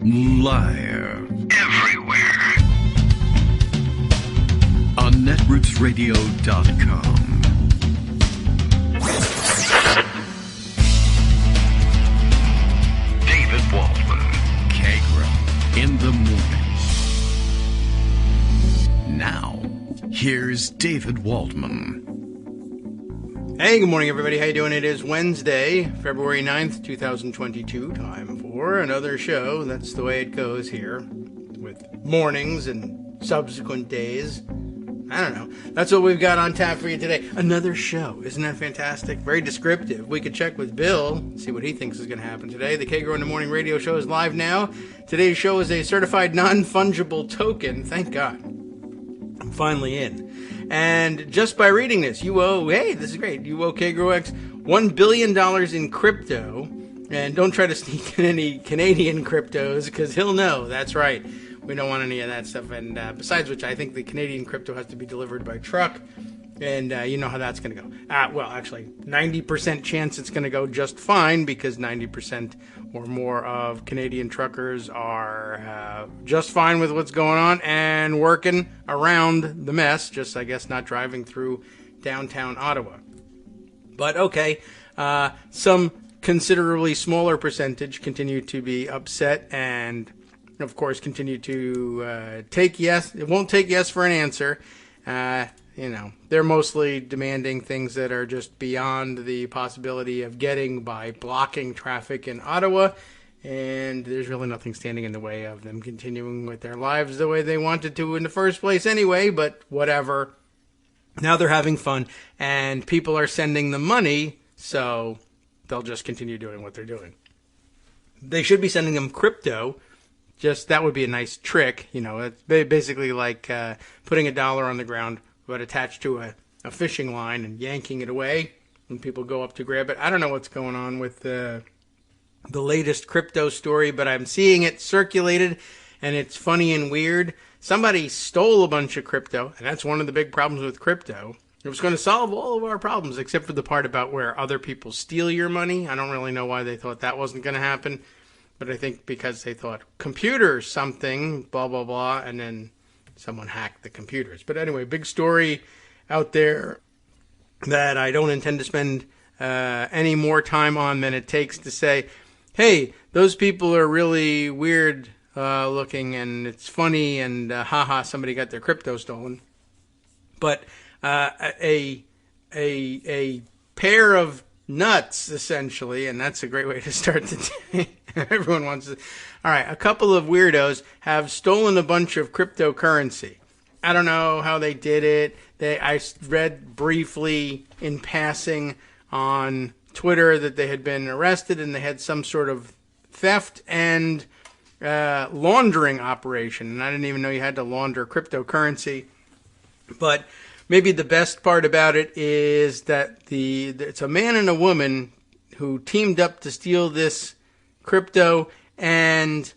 Live. Everywhere. On netrootsradio.com. David Waldman. Kagro. In the morning. Now, here's David Waldman. Hey, good morning, everybody. How you doing? It is Wednesday, February 9th, 2022. Time for another show. That's the way it goes here with mornings and subsequent days. I don't know. That's what we've got on tap for you today. Another show. Isn't that fantastic? Very descriptive. We could check with Bill, see what he thinks is going to happen today. The Kagro in the Morning radio show is live now. Today's show is a certified non-fungible token. Thank God. I'm finally in. And just by reading this, you owe, hey, this is great, you owe Kagro X $1 billion in crypto. And don't try to sneak in any Canadian cryptos, because he'll know. That's right. We don't want any of that stuff. And besides which, I think the Canadian crypto has to be delivered by truck. And you know how that's going to go. Well, actually, 90% chance it's going to go just fine, because 90% or more of Canadian truckers are just fine with what's going on and working around the mess, just, I guess, not driving through downtown Ottawa. But, okay, some considerably smaller percentage continue to be upset and, of course, continue to take yes. It won't take yes for an answer. You know, they're mostly demanding things that are just beyond the possibility of getting by blocking traffic in Ottawa, and there's really nothing standing in the way of them continuing with their lives the way they wanted to in the first place anyway, but whatever. Now they're having fun, and people are sending them money, so they'll just continue doing what they're doing. They should be sending them crypto. Just that would be a nice trick. You know, it's basically like putting $1 on the ground, but attached to a fishing line and yanking it away when people go up to grab it. I don't know what's going on with the latest crypto story, but I'm seeing it circulated, and it's funny and weird. Somebody stole a bunch of crypto, and that's one of the big problems with crypto. It was going to solve all of our problems, except for the part about where other people steal your money. I don't really know why they thought that wasn't going to happen, but I think because they thought computers something, blah, blah, blah, and then someone hacked the computers. But anyway, big story out there that I don't intend to spend any more time on than it takes to say, hey, those people are really weird looking, and it's funny, and haha, somebody got their crypto stolen. But a pair of nuts, essentially, and that's a great way to start the day. Everyone wants to. All right, a couple of weirdos have stolen a bunch of cryptocurrency. I don't know how they did it. I read briefly in passing on Twitter that they had been arrested and they had some sort of theft and laundering operation. And I didn't even know you had to launder cryptocurrency. But maybe the best part about it is that it's a man and a woman who teamed up to steal this crypto, and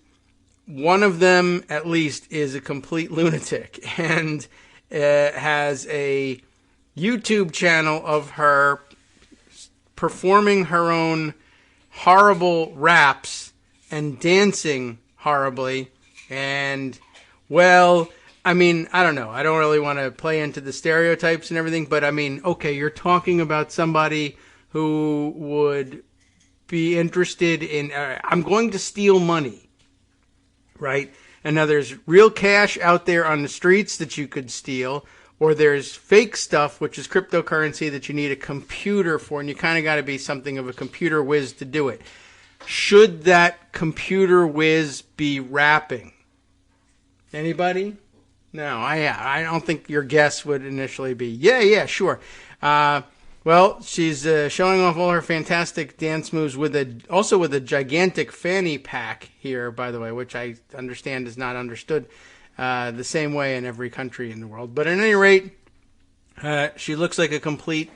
one of them, at least, is a complete lunatic and has a YouTube channel of her performing her own horrible raps and dancing horribly. And, well, I mean, I don't know. I don't really want to play into the stereotypes and everything, but I mean, okay, you're talking about somebody who would be interested in, I'm going to steal money, right? And now there's real cash out there on the streets that you could steal, or there's fake stuff, which is cryptocurrency that you need a computer for, and you kind of got to be something of a computer whiz to do it. Should that computer whiz be rapping? Anybody? No, I don't think your guess would initially be, yeah, sure. Well, she's showing off all her fantastic dance moves also with a gigantic fanny pack here, by the way, which I understand is not understood the same way in every country in the world. But at any rate, she looks like a complete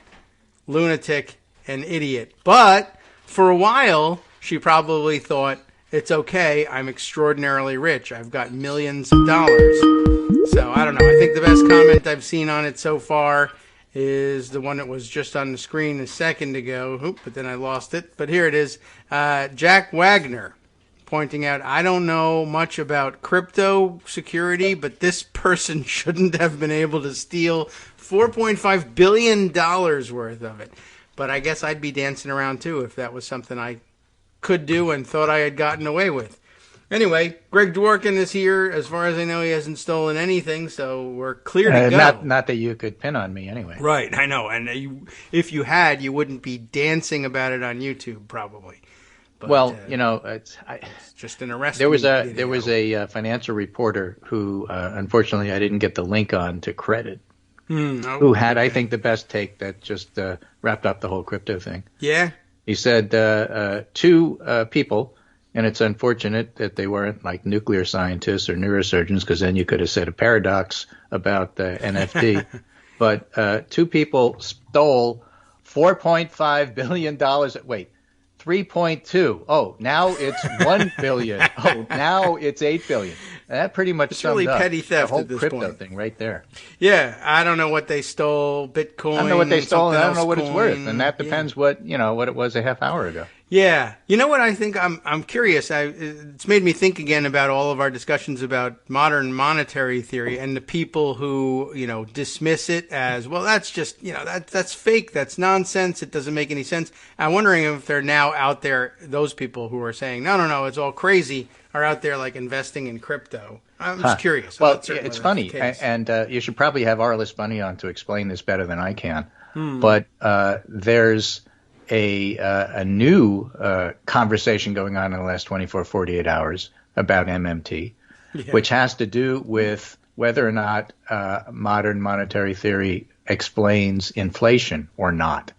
lunatic and idiot. But for a while, she probably thought, it's okay, I'm extraordinarily rich. I've got millions of dollars. So, I don't know. I think the best comment I've seen on it so far is the one that was just on the screen a second ago. But then I lost it. But here it is. Jack Wagner pointing out, I don't know much about crypto security, but this person shouldn't have been able to steal $4.5 billion worth of it. But I guess I'd be dancing around, too, if that was something I could do and thought I had gotten away with. Anyway, Greg Dworkin is here. As far as I know, he hasn't stolen anything, so we're clear to go. Not that you could pin on me anyway. Right, I know. And if you had, you wouldn't be dancing about it on YouTube, probably. But, well, it's just an arrest. There was a financial reporter who, unfortunately, I didn't get the link on to credit, who had, I think, the best take that just wrapped up the whole crypto thing. Yeah. He said two people. And it's unfortunate that they weren't like nuclear scientists or neurosurgeons, because then you could have said a paradox about the NFT. But two people stole $4.5 billion. Wait, 3.2. Oh, now it's 1 billion. Oh, now it's 8 billion. And that pretty much sums really up petty theft the whole at this crypto point. thing right there. Yeah, I don't know what they stole. Bitcoin. I don't know what they stole. And I don't know what it's worth, coin. and that depends what it was a half hour ago. Yeah, you know what I think? I'm curious. It's made me think again about all of our discussions about modern monetary theory and the people who dismiss it as, well, that's just that's fake, that's nonsense, it doesn't make any sense. I'm wondering if they're now out there, those people who are saying no, it's all crazy, are out there like investing in crypto. I'm just curious. Well, it's funny, and you should probably have Arliss Bunny on to explain this better than I can. But there's a new conversation going on in the last 24, 48 hours about MMT, which has to do with whether or not modern monetary theory explains inflation or not.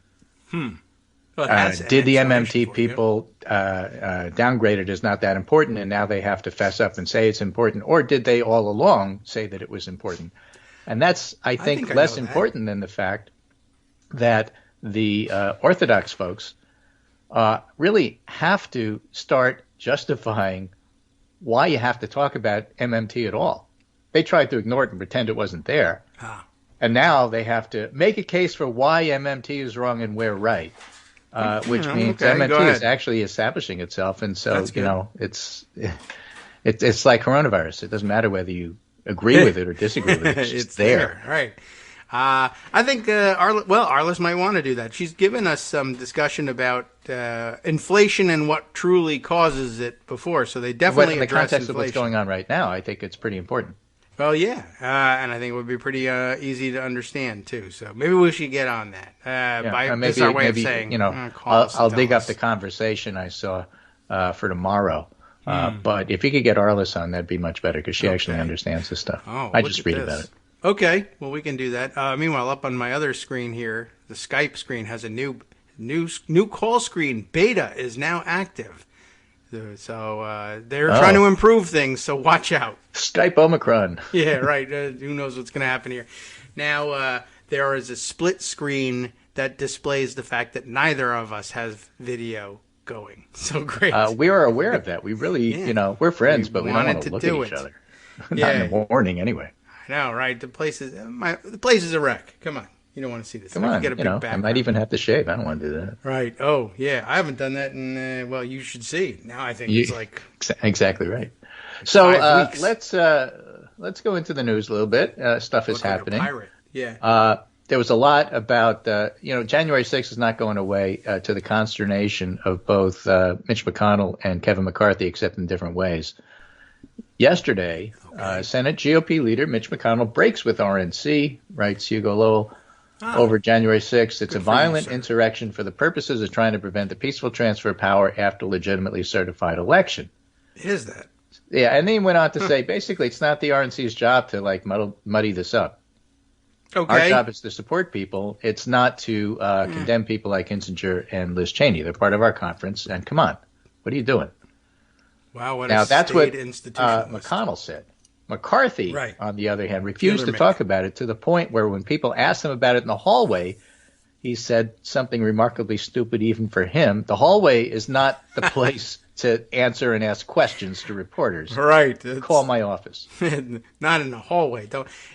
Well, did the MMT people downgrade it as not that important, and now they have to fess up and say it's important, or did they all along say that it was important? And that's, I think less important than the fact that the Orthodox folks really have to start justifying why you have to talk about MMT at all. They tried to ignore it and pretend it wasn't there. And now they have to make a case for why MMT is wrong and we're right, which means MMT is actually establishing itself. And so, it's like coronavirus. It doesn't matter whether you agree with it or disagree with it. It's just there. Right. I think Arliss might want to do that. She's given us some discussion about inflation and what truly causes it before, so they definitely in address the context inflation. of what's going on right now, I think it's pretty important. Well, yeah, and I think it would be pretty easy to understand too. So maybe we should get on that. This is our way of saying, I'll dig up the conversation I saw for tomorrow. But if you could get Arliss on, that'd be much better, because she actually understands this stuff. I just read about it. Okay, well, we can do that. Meanwhile, up on my other screen here, the Skype screen has a new call screen. Beta is now active. So they're trying to improve things, so watch out. Skype Omicron. Yeah, right. Who knows what's going to happen here. Now, there is a split screen that displays the fact that neither of us has video going. So great. We are aware of that. We really, we're friends, but we don't want to look at each other. Not in the morning, anyway. I know, right? The place is a wreck. Come on. You don't want to see this. Come on, get a big I might even have to shave. I don't want to do that. Right. Oh, yeah. I haven't done that in, you should see. Now I think it's like... Exactly right. So let's go into the news a little bit. Stuff is happening. Like a pirate. Yeah. There was a lot about, January 6th is not going away to the consternation of both Mitch McConnell and Kevin McCarthy, except in different ways. Yesterday, Senate GOP leader Mitch McConnell breaks with RNC, writes Hugo Lowell, over January 6th. It's a violent insurrection for the purposes of trying to prevent the peaceful transfer of power after legitimately certified election. Is that? Yeah, and then he went on to say, basically, it's not the RNC's job to muddy this up. Okay. Our job is to support people. It's not to condemn people like Kinzinger and Liz Cheney. They're part of our conference. And come on, what are you doing? Wow, what now, a that's what institutionalist. McConnell said. McCarthy, on the other hand, refused to talk about it, to the point where when people asked him about it in the hallway, he said something remarkably stupid even for him. The hallway is not the place to answer and ask questions to reporters. Right. Call my office. Not in the hallway.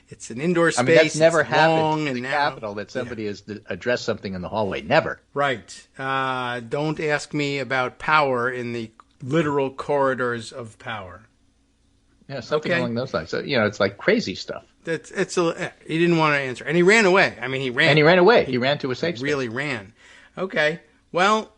It's an indoor space. I mean, that's never happened in the now, Capitol, that somebody has addressed something in the hallway. Never. Right. Don't ask me about power in the literal corridors of power. Yeah, something along those lines. So, it's like crazy stuff. He didn't want to answer. And he ran away. I mean, he ran. And he ran away. He ran to a safe space. Really ran. Okay. Well,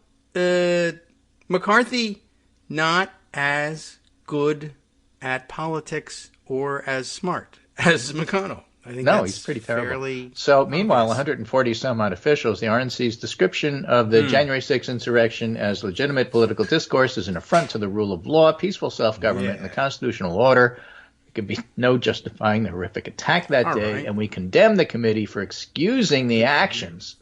McCarthy, not as good at politics or as smart as McConnell. I think he's pretty terrible. So, meanwhile, 140 some odd officials, the RNC's description of the January 6th insurrection as legitimate political discourse is an affront to the rule of law, peaceful self-government, and the constitutional order. There can be no justifying the horrific attack that day, and we condemn the committee for excusing the actions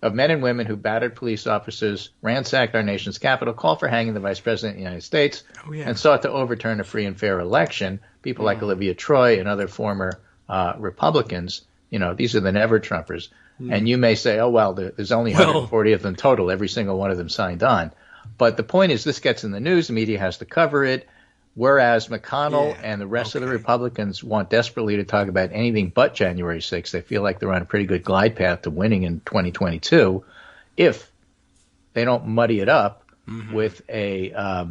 of men and women who battered police officers, ransacked our nation's capital, called for hanging the Vice President of the United States, and sought to overturn a free and fair election. People like Olivia Troy and other former Republicans, these are the never-Trumpers. And you may say, oh, well, there's only 140 of them total. Every single one of them signed on. But the point is this gets in the news. The media has to cover it. Whereas McConnell and the rest of the Republicans want desperately to talk about anything but January 6th. They feel like they're on a pretty good glide path to winning in 2022 if they don't muddy it up with a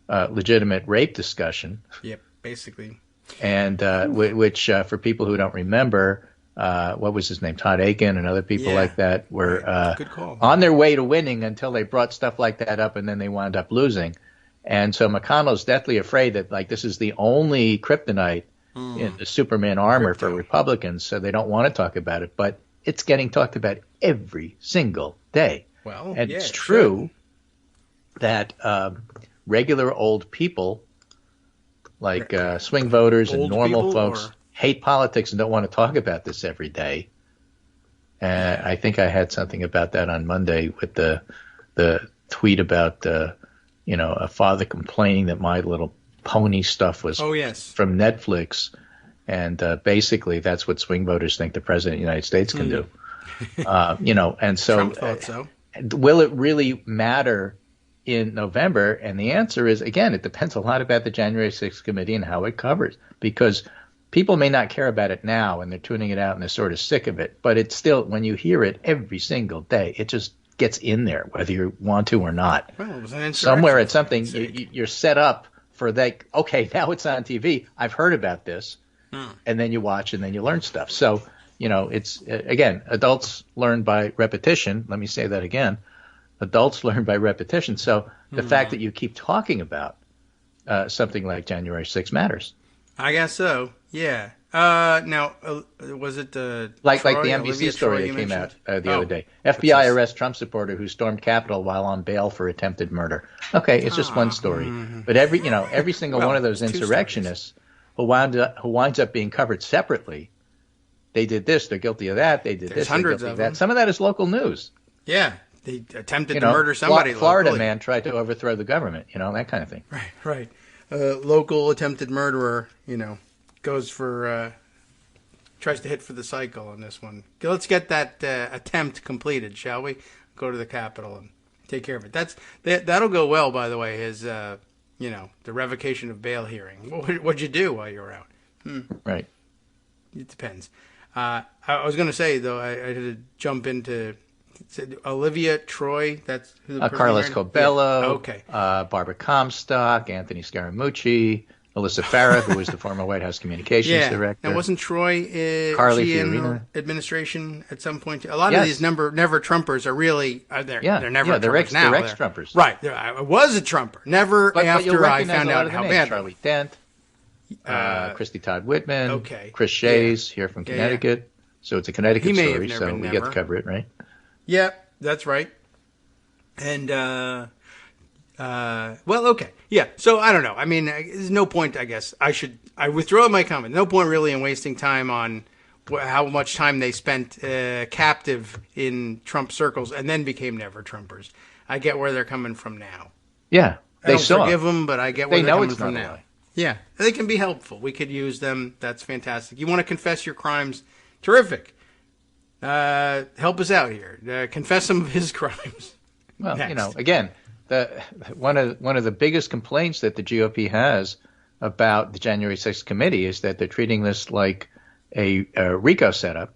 legitimate rape discussion. Yep, basically. And which for people who don't remember, what was his name? Todd Aiken and other people like that were on their way to winning until they brought stuff like that up, and then they wound up losing. And so McConnell's deathly afraid that this is the only kryptonite in the Superman armor for Republicans, so they don't want to talk about it. But it's getting talked about every single day. Well, and it's true that regular old people like swing voters and normal folks hate politics and don't want to talk about this every day. I think I had something about that on Monday with the tweet about a father complaining that My Little Pony stuff was from Netflix, and basically that's what swing voters think the president of the United States can do. And so, Trump thought so. Will it really matter in November? And the answer is, again, it depends a lot about the January 6th committee and how it covers, because people may not care about it now and they're tuning it out and they're sort of sick of it, but it's still, when you hear it every single day, it just gets in there, whether you want to or not. Well, it was an somewhere at something, you're set up for okay, now it's on TV. I've heard about this. And then you watch and then you learn stuff. So, it's, again, adults learn by repetition. Let me say that again. Adults learn by repetition. So the fact that you keep talking about something like January 6th matters. I guess so. Yeah. Now, was it like the NBC story that came out the other day? FBI arrests Trump supporter who stormed Capitol while on bail for attempted murder. Okay, it's just one story, but every single one of those insurrectionists who winds up being covered separately, they did this, they're guilty of that, they did this, hundreds of that. Them. Some of that is local news. Yeah, they attempted to murder somebody. Florida locally. Man tried to overthrow the government. That kind of thing. Right. Local attempted murderer. Goes for tries to hit for the cycle on this one. Let's get that attempt completed, shall we? Go to the Capitol and take care of it. That'll go well, by the way. His the revocation of bail hearing. What'd you do while you were out? Right. It depends. I was going to say though, I had to jump into Olivia Troy. That's who the Carlos Cobello. Yeah. Okay. Barbara Comstock, Anthony Scaramucci. Alyssa Farah, who was the former White House communications director. Now, wasn't Troy Carly in administration at some point? A lot of these never Trumpers are really they're never Trumpers now. They're ex-Trumpers. Right. I was a Trumper. Never after I found out how bad. Charlie Dent, Christy Todd Whitman, Chris Shays here from Connecticut. So it's a Connecticut story, so we get to cover it, right? Yeah, that's right. And well, okay. Yeah, so I don't know. I mean, there's no point, I guess. I withdraw my comment. No point really in wasting time on how much time they spent captive in Trump circles and then became never-Trumpers. I get where they're coming from now. Yeah, I don't forgive them, but I get where they're coming from now. Way. Yeah, they can be helpful. We could use them. That's fantastic. You want to confess your crimes? Terrific. Help us out here. Confess some of his crimes. Well, again... One of the biggest complaints that the GOP has about the January 6th committee is that they're treating this like a RICO setup,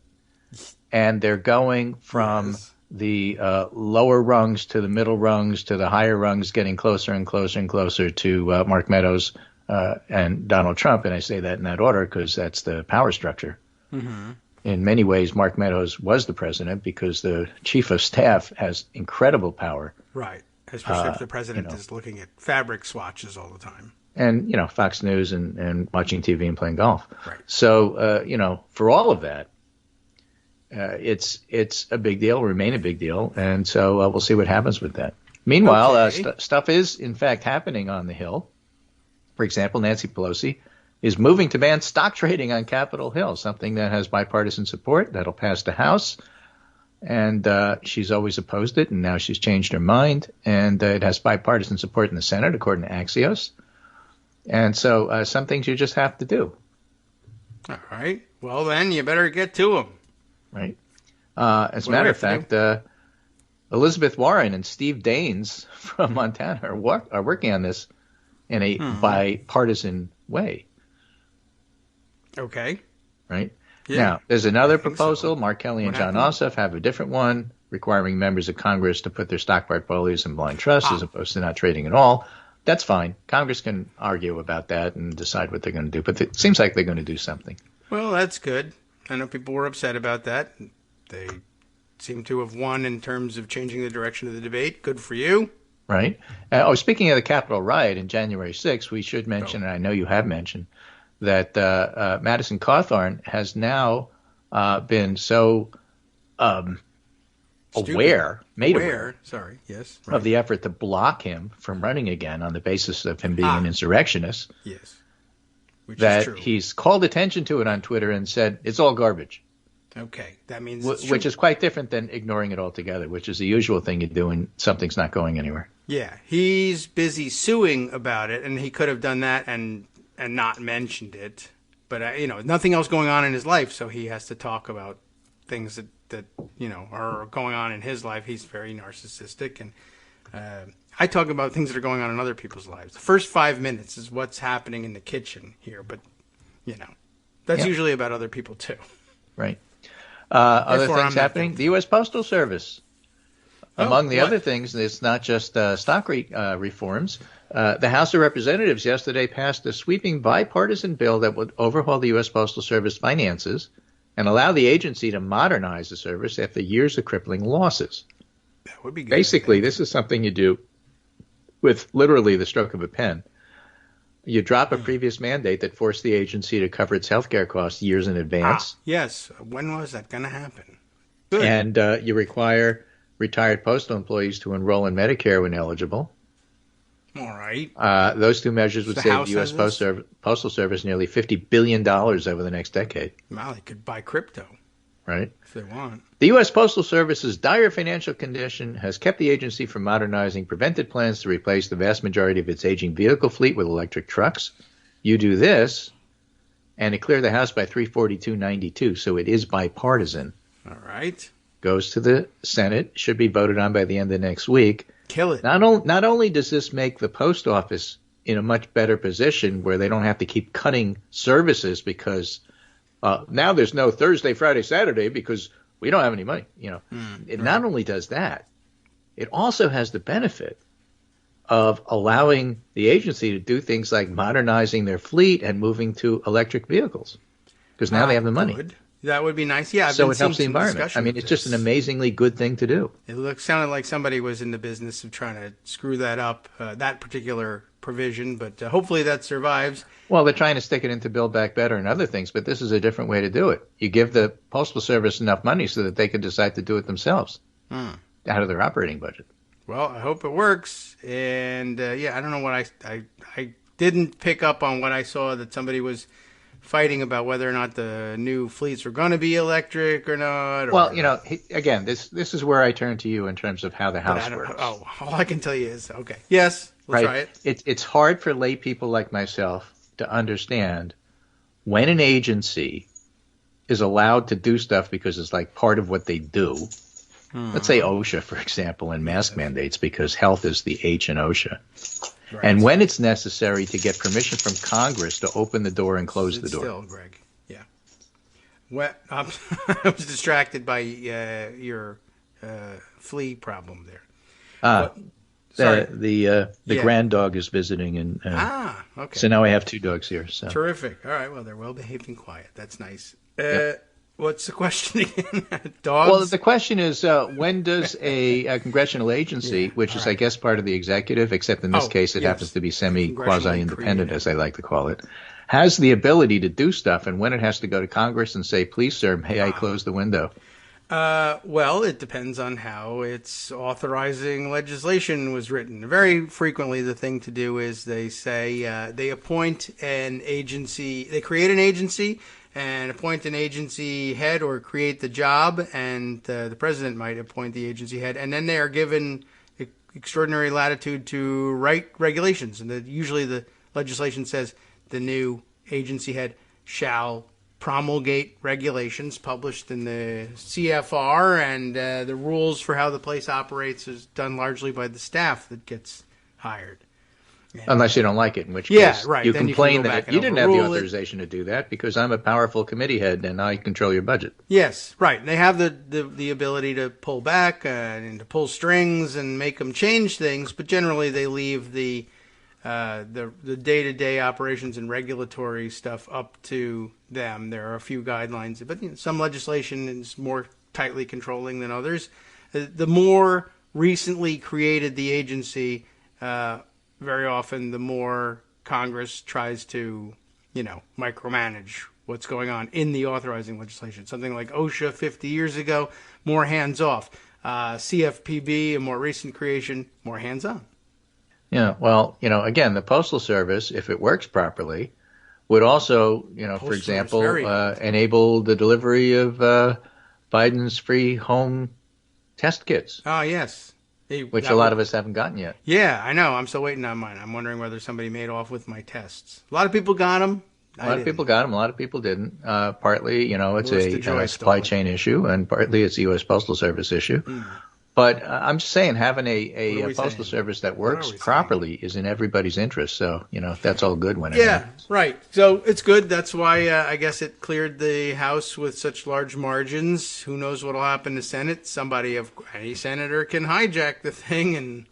and they're going from the lower rungs to the middle rungs to the higher rungs getting closer and closer and closer to Mark Meadows and Donald Trump. And I say that in that order because that's the power structure. Mm-hmm. In many ways, Mark Meadows was the president because the chief of staff has incredible power. Right. Especially if the president is looking at fabric swatches all the time. And, Fox News and watching TV and playing golf. Right. So, for all of that, it's a big deal, remain a big deal. And so we'll see what happens with that. Meanwhile, stuff is, in fact, happening on the Hill. For example, Nancy Pelosi is moving to ban stock trading on Capitol Hill, something that has bipartisan support that'll pass the House. And she's always opposed it, and now she's changed her mind. And it has bipartisan support in the Senate, according to Axios. And so some things you just have to do. All right. Well, then you better get to them. Right. As a matter of fact, Elizabeth Warren and Steve Daines from Montana are working on this in a bipartisan way. Okay. Right. Yeah, now, there's another proposal. So. Mark Kelly and John happened? Ossoff have a different one requiring members of Congress to put their stock portfolios in blind trust as opposed to not trading at all. That's fine. Congress can argue about that and decide what they're going to do. But it seems like they're going to do something. Well, that's good. I know people were upset about that. They seem to have won in terms of changing the direction of the debate. Good for you. Right. Speaking of the Capitol riot in January 6th, we should mention, and I know you have mentioned, that Madison Cawthorn has now been so aware of the effort to block him from running again on the basis of him being an insurrectionist. Yes. Which that is true. He's called attention to it on Twitter and said it's all garbage. Okay, that means which is quite different than ignoring it altogether, which is the usual thing you do when something's not going anywhere. Yeah, he's busy suing about it, and he could have done that and not mentioned it. But nothing else going on in his life, so he has to talk about things that are going on in his life. He's very narcissistic, and I talk about things that are going on in other people's lives. The first 5 minutes is what's happening in the kitchen here, but that's usually about other people too. Right. Other things happening. The U.S. Postal Service. Among the other things, it's not just stock reforms. The House of Representatives yesterday passed a sweeping bipartisan bill that would overhaul the U.S. Postal Service finances and allow the agency to modernize the service after years of crippling losses. That would be good. Basically, this is something you do with literally the stroke of a pen. You drop a previous mandate that forced the agency to cover its health care costs years in advance. Yes. When was that going to happen? Good. And you require retired postal employees to enroll in Medicare when eligible. All right. Those two measures would save the U.S. Postal Service nearly $50 billion over the next decade. Well, they could buy crypto. Right. If they want. The U.S. Postal Service's dire financial condition has kept the agency from modernizing prevented plans to replace the vast majority of its aging vehicle fleet with electric trucks. You do this, and it cleared the House by 342-92, so it is bipartisan. All right. Goes to the Senate, should be voted on by the end of next week. Kill it. Not only does this make the post office in a much better position where they don't have to keep cutting services because now there's no Thursday, Friday, Saturday because we don't have any money. It not only does that, it also has the benefit of allowing the agency to do things like modernizing their fleet and moving to electric vehicles because now they have the money. Good. That would be nice. Yeah. So it helps the environment. I mean, it's just an amazingly good thing to do. It sounded like somebody was in the business of trying to screw that up, that particular provision, but hopefully that survives. Well, they're trying to stick it into Build Back Better and other things, but this is a different way to do it. You give the Postal Service enough money so that they can decide to do it themselves out of their operating budget. Well, I hope it works. And, I don't know what I didn't pick up on what I saw that somebody was fighting about whether or not the new fleets were going to be electric or not. Well, again, this is where I turn to you in terms of how the House works. Oh, all I can tell you is, okay, yes, we'll try it. It's hard for lay people like myself to understand when an agency is allowed to do stuff because it's like part of what they do. Let's say OSHA, for example, and mask mandates because health is the H in OSHA. Right. And when it's necessary to get permission from Congress to open the door and close the door. Still, Greg. Yeah. I was distracted by your flea problem there. The grand dog is visiting, and okay. So now I have 2 dogs here. So terrific. All right. Well, they're well behaved and quiet. That's nice. Yep. What's the question again? Dogs? Well, the question is, when does a congressional agency, which is, I guess, part of the executive, except in this case it happens to be quasi-independent, as I like to call it, has the ability to do stuff, and when it has to go to Congress and say, please, sir, may I close the window? Well, it depends on how its authorizing legislation was written. Very frequently, the thing to do is they say they appoint an agency, they create an agency and appoint an agency head or create the job, and the president might appoint the agency head, and then they are given extraordinary latitude to write regulations. And usually the legislation says the new agency head shall promulgate regulations published in the CFR, and the rules for how the place operates is done largely by the staff that gets hired. Unless you don't like it, in which case right. you then complain you that you didn't have the authorization to do that because I'm a powerful committee head and I control your budget. Yes, right. They have the ability to pull back and to pull strings and make them change things, but generally they leave the day-to-day operations and regulatory stuff up to them. There are a few guidelines, but some legislation is more tightly controlling than others. The more recently created the agency, very often the more Congress tries to, micromanage what's going on in the authorizing legislation. Something like OSHA 50 years ago, more hands-off. CFPB, a more recent creation, more hands-on. Yeah, well, again, the Postal Service, if it works properly, would also, for example, enable the delivery of Biden's free home test kits. Oh, yes. Which a lot of us haven't gotten yet. Yeah, I know. I'm still waiting on mine. I'm wondering whether somebody made off with my tests. A lot of people got them. A lot of people got them. A lot of people didn't. Partly, it's a supply chain issue, and partly it's a U.S. Postal Service issue. But I'm just saying, having a postal service that works properly is in everybody's interest. So, that's all good when it happens. Yeah, right. So it's good. That's why I guess it cleared the House with such large margins. Who knows what will happen to the Senate? Any senator can hijack the thing and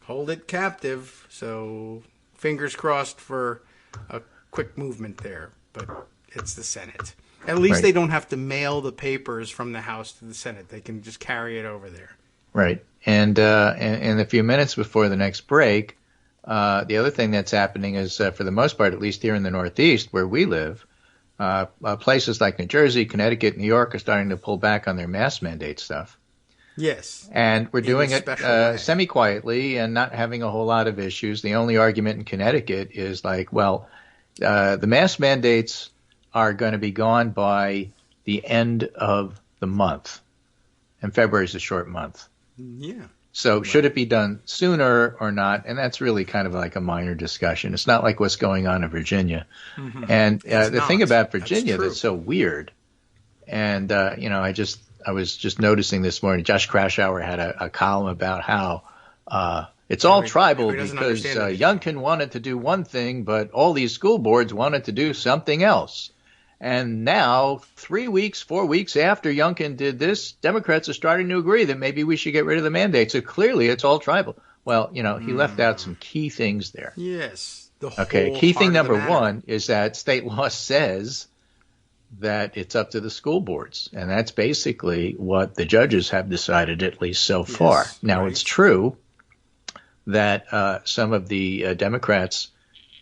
hold it captive. So fingers crossed for a quick movement there. But it's the Senate. At least they don't have to mail the papers from the House to the Senate. They can just carry it over there. Right. And in a few minutes before the next break, the other thing that's happening is, for the most part, at least here in the Northeast where we live, places like New Jersey, Connecticut, New York are starting to pull back on their mask mandate stuff. Yes. And we're doing it semi-quietly and not having a whole lot of issues. The only argument in Connecticut is like, well, the mask mandates are going to be gone by the end of the month. And February is a short month. Yeah. So should it be done sooner or not? And that's really kind of like a minor discussion. It's not like what's going on in Virginia. Mm-hmm. And the thing about Virginia that's so weird, and I was just noticing this morning, Josh Krashour had a column about how it's all tribal because Youngkin wanted to do one thing, but all these school boards wanted to do something else. And now, 4 weeks after Youngkin did this, Democrats are starting to agree that maybe we should get rid of the mandate. So clearly it's all tribal. Well, he left out some key things there. Yes. Key thing number one is that state law says that it's up to the school boards. And that's basically what the judges have decided, at least so far. Now, it's true that some of the Democrats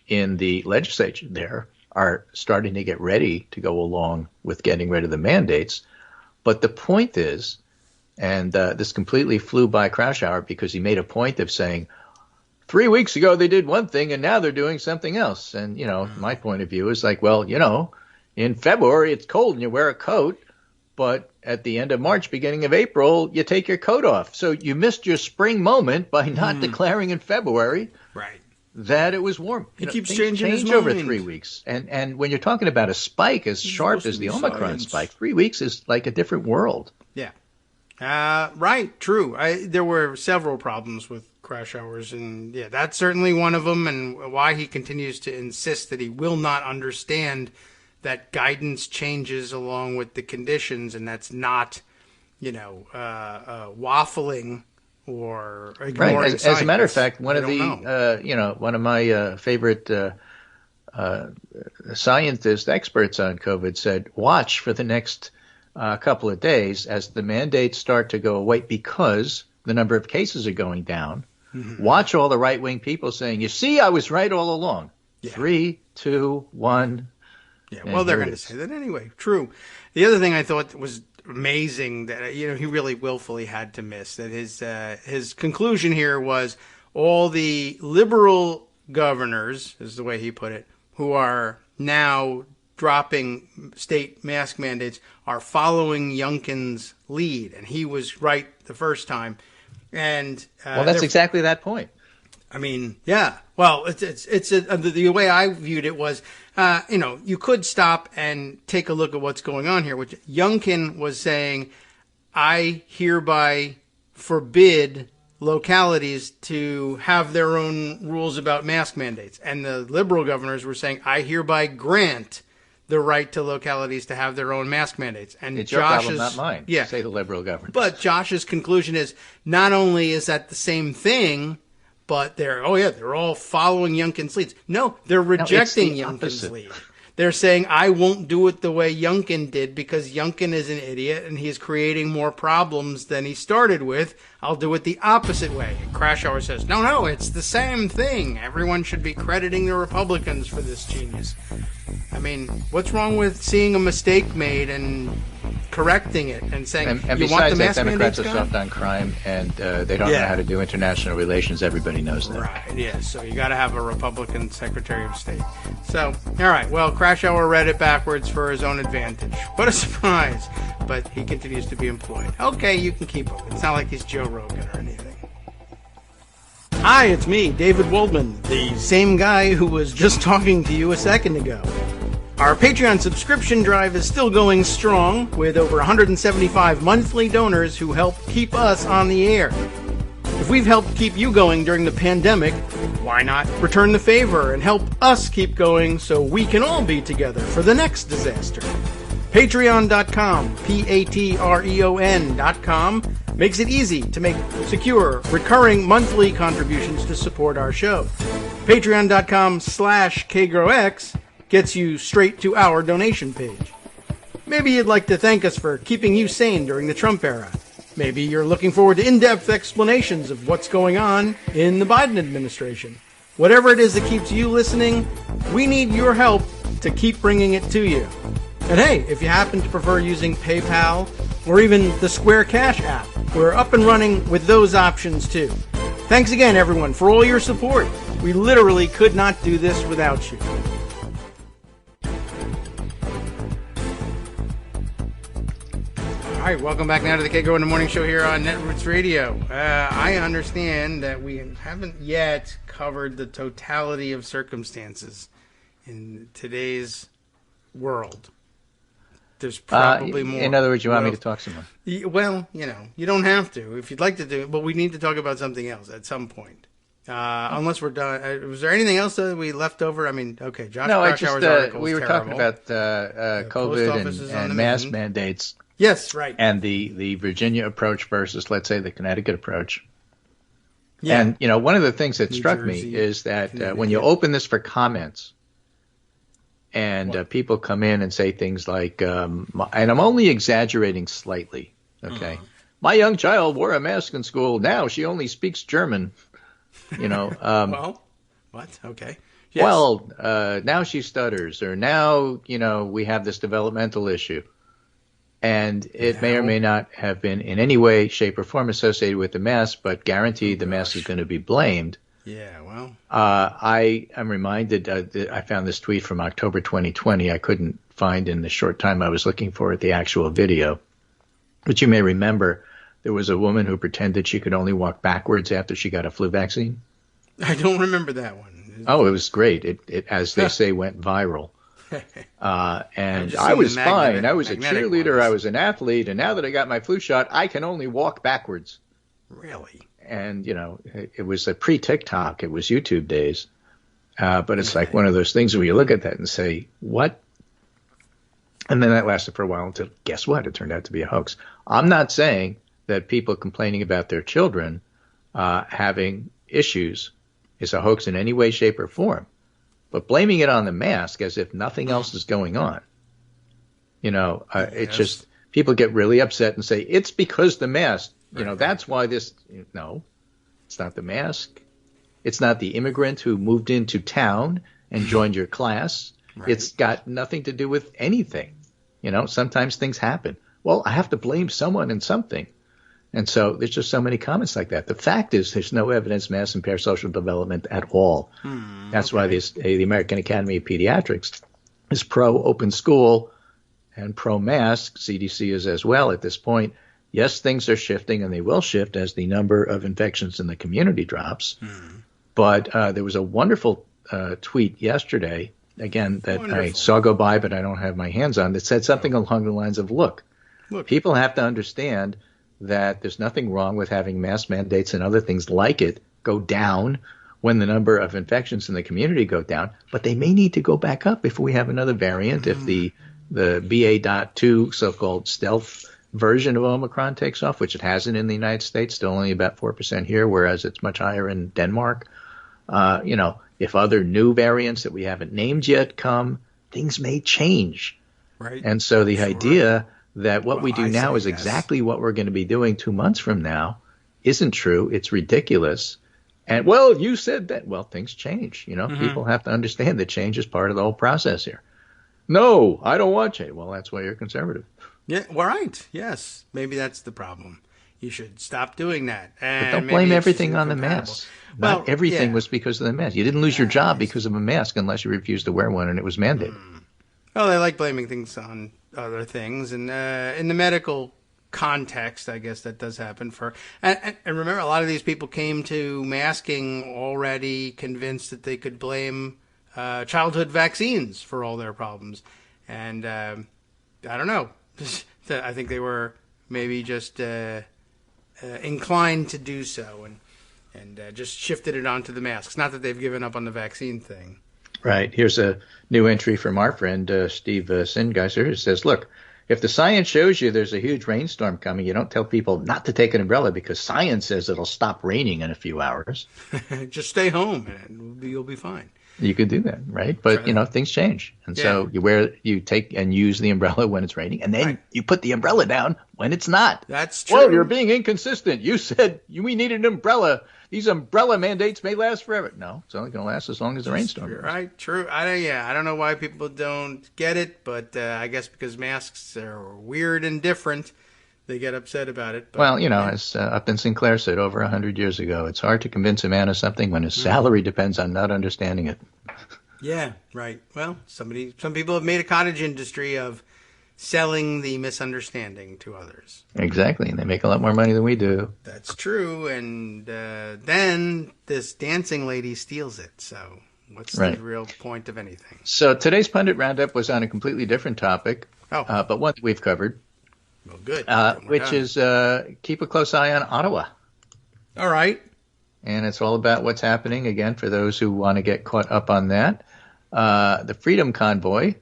in the legislature there are starting to get ready to go along with getting rid of the mandates. But the point is, and this completely flew by Krashour because he made a point of saying, 3 weeks ago they did one thing and now they're doing something else. And, my point of view is like, well, in February it's cold and you wear a coat, but at the end of March, beginning of April, you take your coat off. So you missed your spring moment by not declaring in February. Right. That it was warm. He keeps changing his mind. Over 3 weeks. And when you're talking about a spike as sharp as the Omicron spike, 3 weeks is like a different world. Yeah. Right. True. There were several problems with Krashour's, and that's certainly one of them, and why he continues to insist that he will not understand that guidance changes along with the conditions, and that's not waffling or ignoring right. As a matter of fact, one of my favorite scientist experts on COVID said, watch for the next couple of days as the mandates start to go away because the number of cases are going down. Mm-hmm. Watch all the right-wing people saying, you see, I was right all along. Yeah. 3, 2, 1. Yeah, well, they're going to say that anyway. True. The other thing I thought was amazing that, he really willfully had to miss, that his conclusion here was all the liberal governors, is the way he put it, who are now dropping state mask mandates are following Youngkin's lead. And he was right the first time. And well, that's exactly that point. I mean, yeah. Well, the way I viewed it was, you could stop and take a look at what's going on here, which Youngkin was saying, I hereby forbid localities to have their own rules about mask mandates. And the liberal governors were saying, I hereby grant the right to localities to have their own mask mandates. And it's your problem, not mine. Yeah. Say the liberal governors. But Josh's conclusion is not only is that the same thing, but they're all following Youngkin's leads. No, they're rejecting Youngkin's lead. They're saying, I won't do it the way Youngkin did because Youngkin is an idiot and he's creating more problems than he started with. I'll do it the opposite way. And Crash Hour says, no, it's the same thing. Everyone should be crediting the Republicans for this genius. I mean, what's wrong with seeing a mistake made and correcting it and saying, and you want the mask Democrats mandates are soft on crime and they don't know how to do international relations. Everybody knows that. Right, yeah. So you got to have a Republican Secretary of State. So, all right. Well, Crash Hour read it backwards for his own advantage. What a surprise. But he continues to be employed. Okay, you can keep him. It's not like he's Joe Rogan or anything. Hi, it's me, David Waldman, the same guy who was just talking to you a second ago. Our Patreon subscription drive is still going strong, with over 175 monthly donors who help keep us on the air. If we've helped keep you going during the pandemic, why not return the favor and help us keep going so we can all be together for the next disaster? Patreon.com, Patreon.com, makes it easy to make secure, recurring monthly contributions to support our show. Patreon.com/KagroX gets you straight to our donation page. Maybe you'd like to thank us for keeping you sane during the Trump era. Maybe you're looking forward to in-depth explanations of what's going on in the Biden administration. Whatever it is that keeps you listening, we need your help to keep bringing it to you. And hey, if you happen to prefer using PayPal or even the Square Cash app, we're up and running with those options too. Thanks again, everyone, for all your support. We literally could not do this without you. All right, welcome back now to the Kagro in the Morning Show here on Netroots Radio. I understand that we haven't yet covered the totality of circumstances in today's world. There's probably more. In other words, you want me to talk some more? Well, you don't have to. If you'd like to do it, but we need to talk about something else at some point. Unless we're done. Was there anything else that we left over? I mean, okay, Josh Krashower's article we were terrible. Talking about COVID and mask mandates. Yes, right. And the Virginia approach versus, let's say, the Connecticut approach. Yeah. And, one of the things that struck me is that when you open this for comments, and people come in and say things like, and I'm only exaggerating slightly, okay? My young child wore a mask in school. Now she only speaks German, well, what? Okay. Yes. Well, now she stutters, or now, we have this developmental issue. And it may or may not have been in any way, shape, or form associated with the mask, but guaranteed the mask is going to be blamed. Yeah, well. I am reminded, I found this tweet from October 2020. I couldn't find in the short time I was looking for it the actual video. But you may remember there was a woman who pretended she could only walk backwards after she got a flu vaccine. I don't remember that one. Oh, it was great. It as they say, went viral. And I was fine. I was a cheerleader. I was an athlete. And now that I got my flu shot, I can only walk backwards. Really? And, it was a pre-TikTok. It was YouTube days. But it's like one of those things where you look at that and say, what? And then that lasted for a while until, guess what? It turned out to be a hoax. I'm not saying that people complaining about their children having issues is a hoax in any way, shape, or form. But blaming it on the mask as if nothing else is going on, it's just people get really upset and say, it's because the mask, that's why this. No, it's not the mask. It's not the immigrant who moved into town and joined your class. Right. It's got nothing to do with anything. Sometimes things happen. Well, I have to blame someone and something. And so there's just so many comments like that. The fact is there's no evidence masks impair social development at all. That's why the American Academy of Pediatrics is pro-open school and pro-mask. CDC is as well at this point. Yes, things are shifting, and they will shift as the number of infections in the community drops. But there was a wonderful tweet yesterday, again, that I saw go by but I don't have my hands on, that said something along the lines of, look, people have to understand that there's nothing wrong with having mask mandates and other things like it go down when the number of infections in the community go down, but they may need to go back up if we have another variant, if the BA.2 so-called stealth version of Omicron takes off, which it hasn't in the United States, still only about 4% here, whereas it's much higher in Denmark. If other new variants that we haven't named yet come, things may change. Right. And so the idea that what we do now is exactly what we're going to be doing 2 months from now isn't true. It's ridiculous. And, well, you said that. Well, things change. People have to understand that change is part of the whole process here. No, I don't want change. Well, that's why you're conservative. Yeah, well, right. Yes. Maybe that's the problem. You should stop doing that. But don't blame everything on the mask. Not everything was because of the mask. You didn't lose your job because of a mask unless you refused to wear one and it was mandated. Well, they like blaming things on other things. And in the medical context, I guess that does happen. And remember, a lot of these people came to masking already convinced that they could blame childhood vaccines for all their problems. And I don't know. I think they were maybe just inclined to do so and just shifted it onto the masks. Not that they've given up on the vaccine thing. Right. Here's a new entry from our friend Steve Singeiser. It says, look, if the science shows you there's a huge rainstorm coming, you don't tell people not to take an umbrella because science says it'll stop raining in a few hours. Just stay home and you'll be fine. You could do that, right? But, things change. And so you take and use the umbrella when it's raining, and then you put the umbrella down when it's not. That's true. Well, you're being inconsistent. You said we need an umbrella. These umbrella mandates may last forever. No, it's only going to last as long as the rainstorm goes. Right, true. I don't know why people don't get it, but I guess because masks are weird and different, they get upset about it. But, well, as Upton Sinclair said over 100 years ago, it's hard to convince a man of something when his salary depends on not understanding it. Yeah, right. Well, some people have made a cottage industry of selling the misunderstanding to others. Exactly, and they make a lot more money than we do. That's true, and then this dancing lady steals it, so what's the real point of anything? So today's Pundit Roundup was on a completely different topic, but one that we've covered. Well, good. Which is keep a close eye on Ottawa. All right. And it's all about what's happening, again, for those who want to get caught up on that. The Freedom Convoy,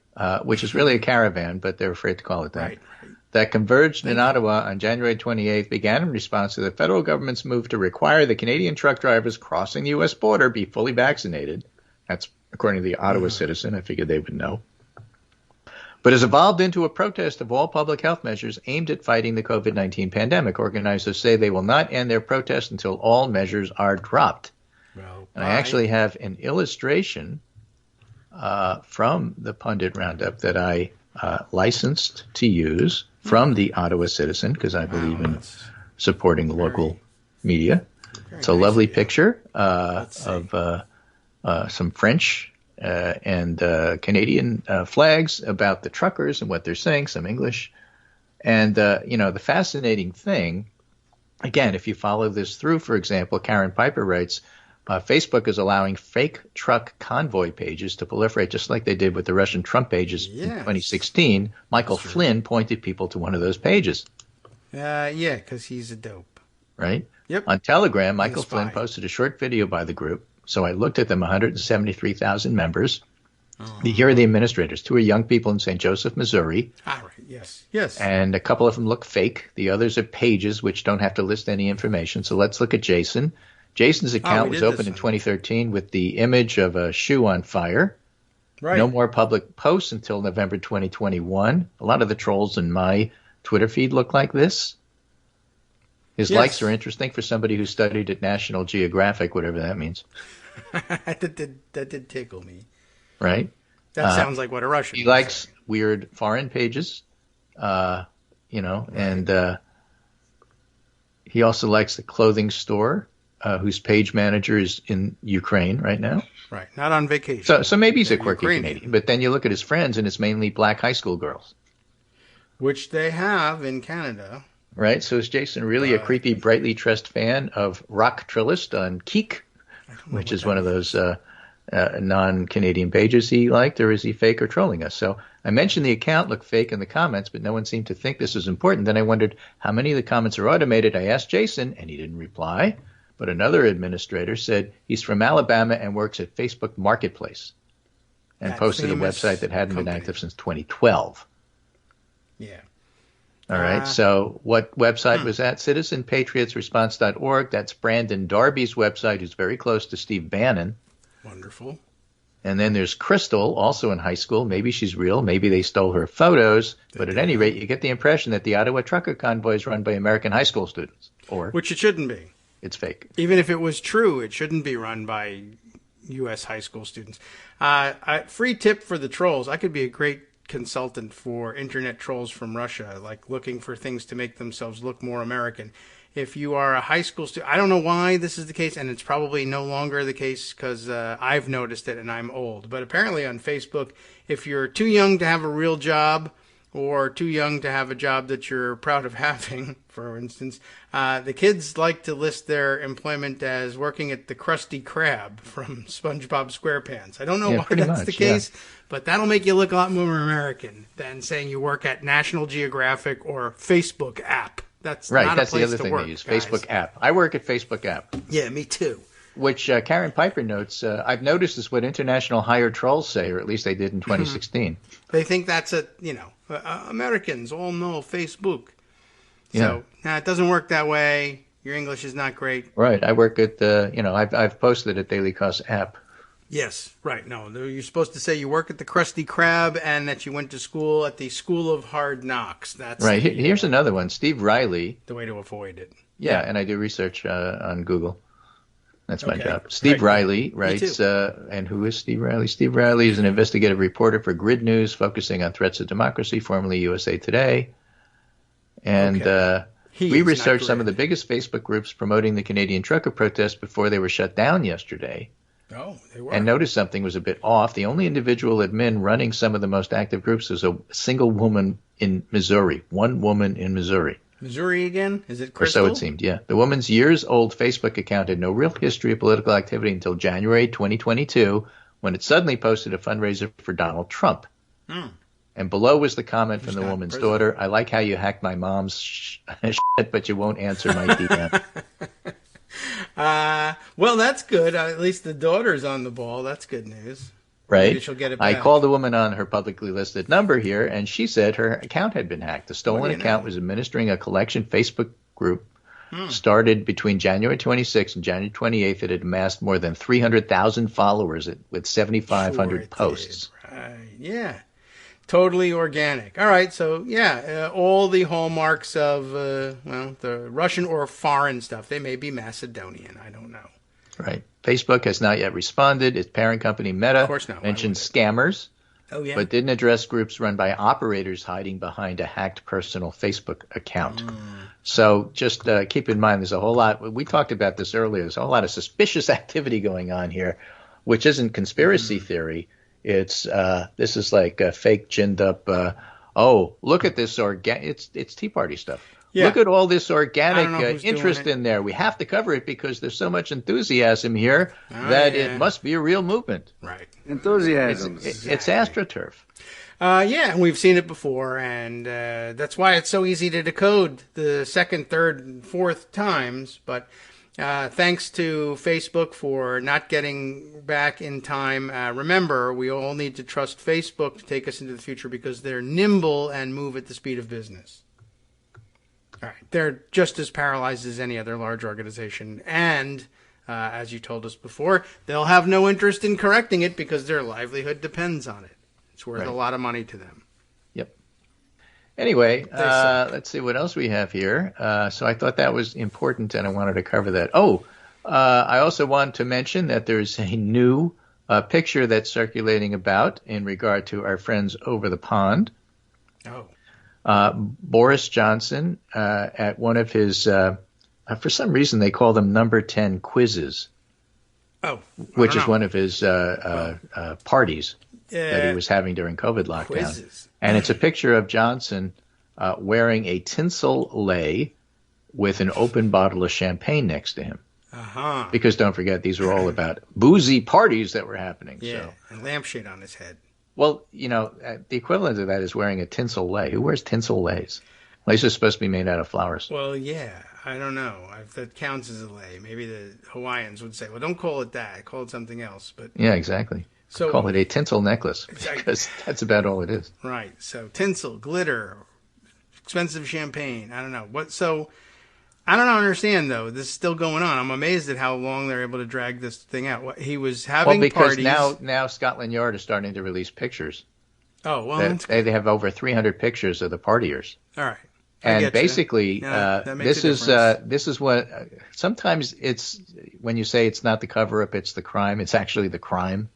which is really a caravan, but they're afraid to call it that, that converged in Ottawa on January 28th, began in response to the federal government's move to require the Canadian truck drivers crossing the U.S. border be fully vaccinated. That's according to the Ottawa Citizen. I figured they would know. But has evolved into a protest of all public health measures aimed at fighting the COVID-19 pandemic. Organizers say they will not end their protest until all measures are dropped. Well, and I actually have an illustration from the Pundit Roundup that I licensed to use from the Ottawa Citizen because I believe in supporting the local media. It's a lovely picture of some French and Canadian flags about the truckers and what they're saying, some English. And, the fascinating thing, again, if you follow this through, for example, Karen Piper writes, Facebook is allowing fake truck convoy pages to proliferate just like they did with the Russian Trump pages in 2016. Michael Flynn pointed people to one of those pages. Because he's a dope. Right? Yep. On Telegram, Michael Flynn posted a short video by the group. So I looked at them, 173,000 members. Here are the administrators. 2 are young people in St. Joseph, Missouri. Ah, right. Yes. Yes. And a couple of them look fake. The others are pages, which don't have to list any information. So let's look at Jason. Jason's account was opened in 2013 with the image of a shoe on fire. Right. No more public posts until November 2021. A lot of the trolls in my Twitter feed look like this. His likes are interesting for somebody who studied at National Geographic, whatever that means. that did tickle me. Right? That sounds like what a Russian He likes weird foreign pages, and he also likes the clothing store, whose page manager is in Ukraine right now. Right, not on vacation. So maybe he's a quirky Canadian. But then you look at his friends, and it's mainly black high school girls. Which they have in Canada. Right, so is Jason really a creepy, brightly dressed fan of Rock Trillist on Keek, which is one of those non-Canadian pages he liked, or is he fake or trolling us? So I mentioned the account looked fake in the comments, but no one seemed to think this was important. Then I wondered how many of the comments are automated. I asked Jason, and he didn't reply. But another administrator said he's from Alabama and works at Facebook Marketplace and posted a website that hadn't been active since 2012. Yeah. All right. So what website was that? CitizenPatriotsResponse.org. That's Brandon Darby's website, who's very close to Steve Bannon. Wonderful. And then there's Crystal, also in high school. Maybe she's real. Maybe they stole her photos. But at any rate, you get the impression that the Ottawa Trucker Convoy is run by American high school students. Which it shouldn't be. It's fake. Even if it was true, it shouldn't be run by U.S. high school students. Free tip for the trolls. I could be a great consultant for internet trolls from Russia, like looking for things to make themselves look more American. If you are a high school student, I don't know why this is the case, and it's probably no longer the case because I've noticed it and I'm old. But apparently on Facebook, if you're too young to have a real job or too young to have a job that you're proud of having, for instance, the kids like to list their employment as working at the Krusty Krab from SpongeBob SquarePants. I don't know why that's the case, but that'll make you look a lot more American than saying you work at National Geographic or Facebook app. That's right. Not that's a place the other to thing work, they use. guys. Facebook app. I work at Facebook app. Yeah, me too. Which Karen Piper notes, I've noticed is what international hired trolls say, or at least they did in 2016. They think that's Americans all know Facebook. So it doesn't work that way. Your English is not great. Right. I work at I've posted at Daily Kos app. Yes, right. No, you're supposed to say you work at the Krusty Krab and that you went to school at the School of Hard Knocks. That's right. Here's another one. Steve Riley. The way to avoid it. Yeah, and I do research on Google. That's my job. Steve Riley writes, and who is Steve Riley? Steve Riley is an investigative reporter for Grid News, focusing on threats to democracy, formerly USA Today. And we researched some of the biggest Facebook groups promoting the Canadian trucker protest before they were shut down yesterday. Oh, they were. And noticed something was a bit off. The only individual admin running some of the most active groups was a single woman in Missouri. One woman in Missouri. Missouri again? Is it Crystal? Or so it seemed, yeah. The woman's years-old Facebook account had no real history of political activity until January 2022, when it suddenly posted a fundraiser for Donald Trump. And below was the comment from the woman's daughter, I like how you hacked my mom's shit, but you won't answer my DM. Well, that's good. At least the daughter's on the ball. That's good news. Right. Maybe she'll get it back. I called the woman on her publicly listed number here, and she said her account had been hacked. The stolen account was administering a collection Facebook group started between January 26th and January 28th. It had amassed more than 300,000 followers with 7,500 posts. Right. Yeah. Totally organic. All right. So, all the hallmarks of, the Russian or foreign stuff. They may be Macedonian. I don't know. Right. Facebook has not yet responded. Its parent company, Meta, mentioned scammers, but didn't address groups run by operators hiding behind a hacked personal Facebook account. So just keep in mind, there's a whole lot. We talked about this earlier. There's a whole lot of suspicious activity going on here, which isn't conspiracy theory. It's this is like a fake ginned up. Look at this it's Tea Party stuff. Yeah. Look at all this organic interest in there. We have to cover it because there's so much enthusiasm here that it must be a real movement. Right. Enthusiasm. It's AstroTurf. And we've seen it before, and that's why it's so easy to decode the second, third, and fourth times. But Thanks to Facebook for not getting back in time. Remember, we all need to trust Facebook to take us into the future because they're nimble and move at the speed of business. All right. They're just as paralyzed as any other large organization. And, as you told us before, they'll have no interest in correcting it because their livelihood depends on it. It's worth a lot of money to them. Yep. Anyway, let's see what else we have here. So I thought that was important, and I wanted to cover that. I also want to mention that there's a new picture that's circulating about in regard to our friends over the pond. Boris Johnson at one of his, for some reason they call them number 10 quizzes, which is one of his parties that he was having during COVID lockdown. Quizzes. And it's a picture of Johnson wearing a tinsel lei with an open bottle of champagne next to him. Because don't forget, these were all about boozy parties that were happening. Yeah, and lampshade on his head. Well, the equivalent of that is wearing a tinsel lei. Who wears tinsel leis? Leis are supposed to be made out of flowers. Well, yeah, I don't know if that counts as a lei. Maybe the Hawaiians would say, well, don't call it that. Call it something else. But yeah, exactly. So call it a tinsel necklace because that's about all it is. Right. So tinsel, glitter, expensive champagne. I don't know. So I don't understand, though. This is still going on. I'm amazed at how long they're able to drag this thing out. He was having parties. Because now Scotland Yard is starting to release pictures. Oh, well, they have over 300 pictures of the partiers. All right. And basically, this is what sometimes it's when you say it's not the cover-up, it's the crime. It's actually the crime.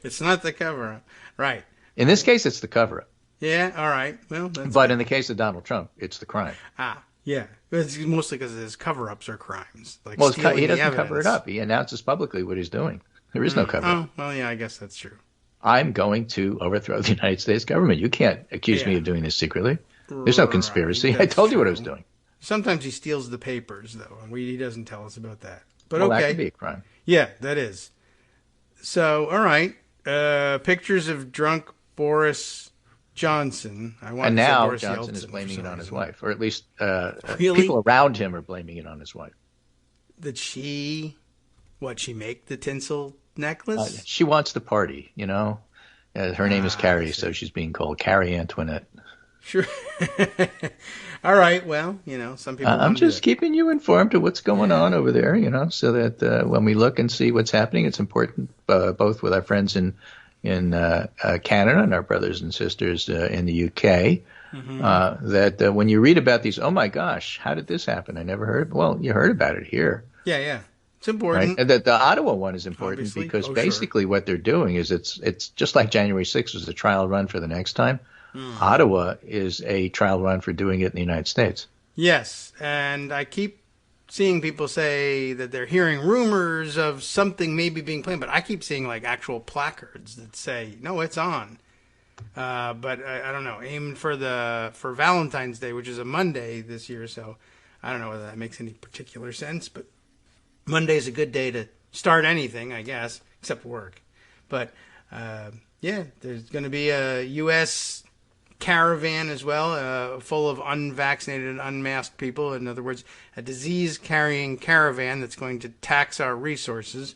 It's not the cover-up. Right. In this case, it's the cover-up. Yeah, all right. Well, but in the case of Donald Trump, it's the crime. Yeah. It's mostly because his cover-ups are crimes. Like he doesn't cover it up. He announces publicly what he's doing. There is no cover-up. Oh, well, yeah, I guess that's true. I'm going to overthrow the United States government. You can't accuse me of doing this secretly. There's no conspiracy. Right, I told you what I was doing. Sometimes he steals the papers, though, and he doesn't tell us about that. But that could be a crime. Yeah, that is. So, all right. Pictures of drunk Boris Johnson. And now Johnson is blaming it on his wife, or at least people around him are blaming it on his wife. Did she make the tinsel necklace? She wants the party, her name is Carrie, so she's being called Carrie Antoinette. Sure. All right. Well, some people. I'm just keeping you informed of what's going on over there, so that when we look and see what's happening, it's important both with our friends in Canada and our brothers and sisters in the UK. That when you read about these, oh my gosh, how did this happen? I never heard. Well, you heard about it here. Yeah. It's important. Right? And the Ottawa one is important because basically what they're doing is it's just like January 6th was a trial run for the next time. Ottawa is a trial run for doing it in the United States. Yes, and I keep seeing people say that they're hearing rumors of something maybe being planned, but I keep seeing like actual placards that say, no, it's on. But I don't know, aimed for Valentine's Day, which is a Monday this year, so I don't know whether that makes any particular sense, but Monday's a good day to start anything, I guess, except work. But, there's going to be a U.S. caravan as well, full of unvaccinated and unmasked people. In other words, a disease-carrying caravan that's going to tax our resources,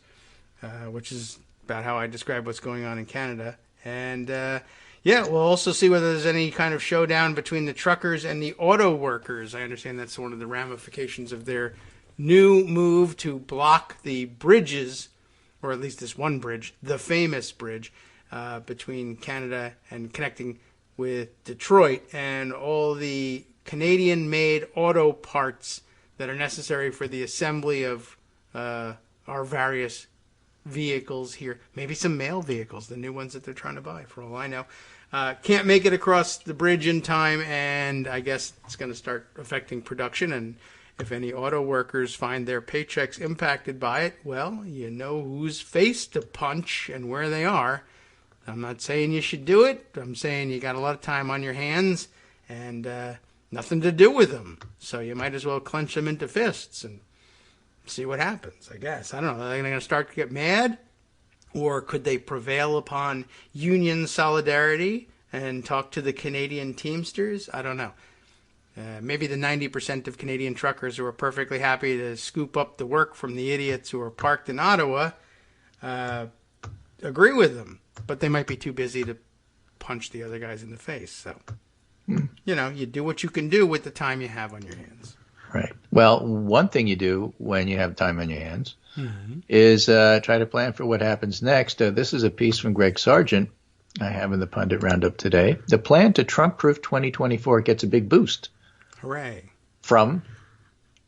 which is about how I describe what's going on in Canada. And, we'll also see whether there's any kind of showdown between the truckers and the auto workers. I understand that's one of the ramifications of their new move to block the bridges, or at least this one bridge, the famous bridge, between Canada and connecting with Detroit, and all the Canadian-made auto parts that are necessary for the assembly of our various vehicles here. Maybe some mail vehicles, the new ones that they're trying to buy, for all I know. Can't make it across the bridge in time, and I guess it's going to start affecting production. And if any auto workers find their paychecks impacted by it, well, you know whose face to punch and where they are. I'm not saying you should do it. I'm saying you got a lot of time on your hands and nothing to do with them. So you might as well clench them into fists and see what happens, I guess. I don't know. Are they going to start to get mad? Or could they prevail upon union solidarity and talk to the Canadian Teamsters? I don't know. maybe the 90% of Canadian truckers who are perfectly happy to scoop up the work from the idiots who are parked in Ottawa agree with them, but they might be too busy to punch the other guys in the face. So, you do what you can do with the time you have on your hands. Right. Well, one thing you do when you have time on your hands is try to plan for what happens next. This is a piece from Greg Sargent I have in the Pundit Roundup today. The plan to Trump-proof 2024 gets a big boost. Hooray. From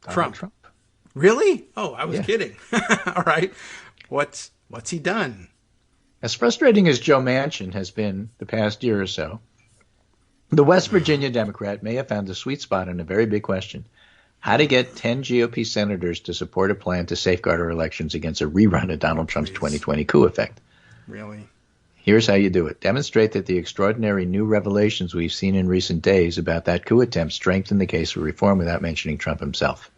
Trump. Really? Oh, I was kidding. All right. What's he done? As frustrating as Joe Manchin has been the past year or so, the West Virginia Democrat may have found a sweet spot in a very big question: how to get 10 GOP senators to support a plan to safeguard our elections against a rerun of Donald Trump's 2020 coup effect. Really? Here's how you do it. Demonstrate that the extraordinary new revelations we've seen in recent days about that coup attempt strengthen the case for reform without mentioning Trump himself.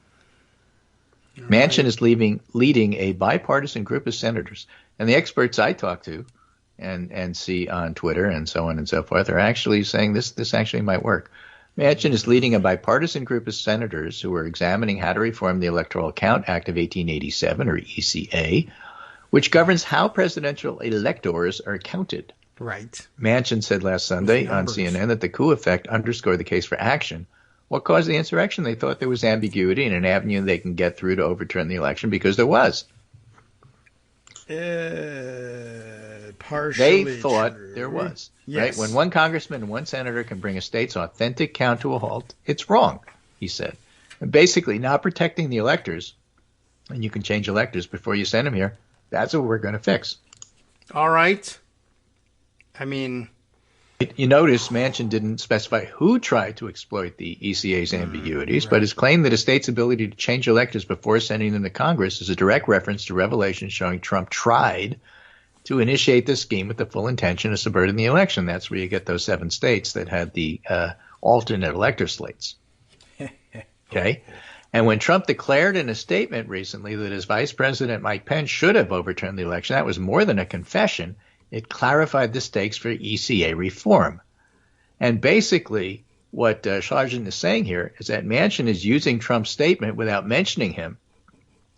All Manchin is leading a bipartisan group of senators, and the experts I talk to and see on Twitter and so on and so forth are actually saying this actually might work. Manchin is leading a bipartisan group of senators who are examining how to reform the Electoral Count Act of 1887, or ECA, which governs how presidential electors are counted. Right. Manchin said last Sunday on CNN that the coup effect underscored the case for action. What caused the insurrection? They thought there was ambiguity and an avenue they can get through to overturn the election, because there was. Partially They thought true. there was. Yes. Right? When one congressman and one senator can bring a state's authentic count to a halt, it's wrong, he said. And basically, not protecting the electors, and you can change electors before you send them here, that's what we're going to fix. All right. I mean, you notice Manchin didn't specify who tried to exploit the ECA's ambiguities, but his claim that a state's ability to change electors before sending them to Congress is a direct reference to revelations showing Trump tried to initiate this scheme with the full intention of subverting the election. That's where you get those 7 states that had the alternate elector slates. Okay? And when Trump declared in a statement recently that his vice president, Mike Pence, should have overturned the election, that was more than a confession. It clarified the stakes for ECA reform. And basically, what Sargent is saying here is that Manchin is using Trump's statement without mentioning him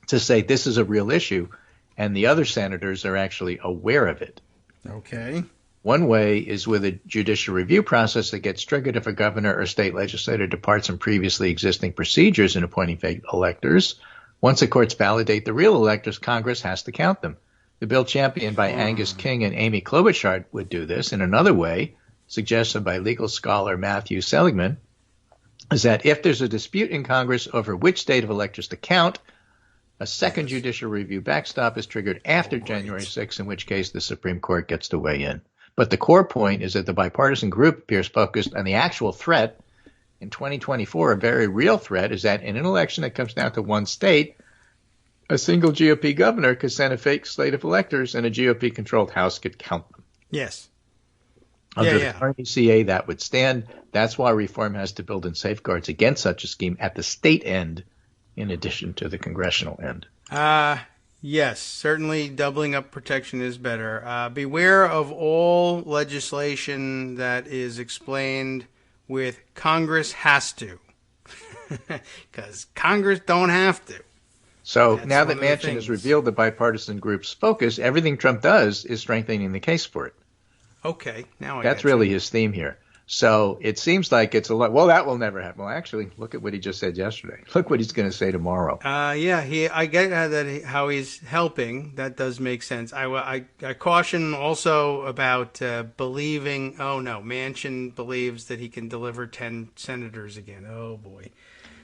to say this is a real issue, and the other senators are actually aware of it. Okay. One way is with a judicial review process that gets triggered if a governor or state legislator departs from previously existing procedures in appointing fake electors. Once the courts validate the real electors, Congress has to count them. The bill championed by Angus King and Amy Klobuchar would do this. In another way, suggested by legal scholar Matthew Seligman, is that if there's a dispute in Congress over which state of electors to count, a second judicial review backstop is triggered after January 6th, in which case the Supreme Court gets to weigh in. But the core point is that the bipartisan group appears focused on the actual threat. In 2024, a very real threat is that in an election that comes down to one state, a single GOP governor could send a fake slate of electors and a GOP-controlled House could count them. Yes. Under the current ECA, that would stand. That's why reform has to build in safeguards against such a scheme at the state end, in addition to the congressional end. Yes, certainly doubling up protection is better. Beware of all legislation that is explained with Congress has to, because Congress don't have to. So now that Manchin has revealed the bipartisan group's focus, everything Trump does is strengthening the case for it. Okay, now That's really his theme here. So it seems like it's a lot. Well, that will never happen. Well, actually, look at what he just said yesterday. Look what he's going to say tomorrow. I get that how he's helping. That does make sense. I caution also about believing. Oh no, Manchin believes that he can deliver 10 senators again. Oh boy.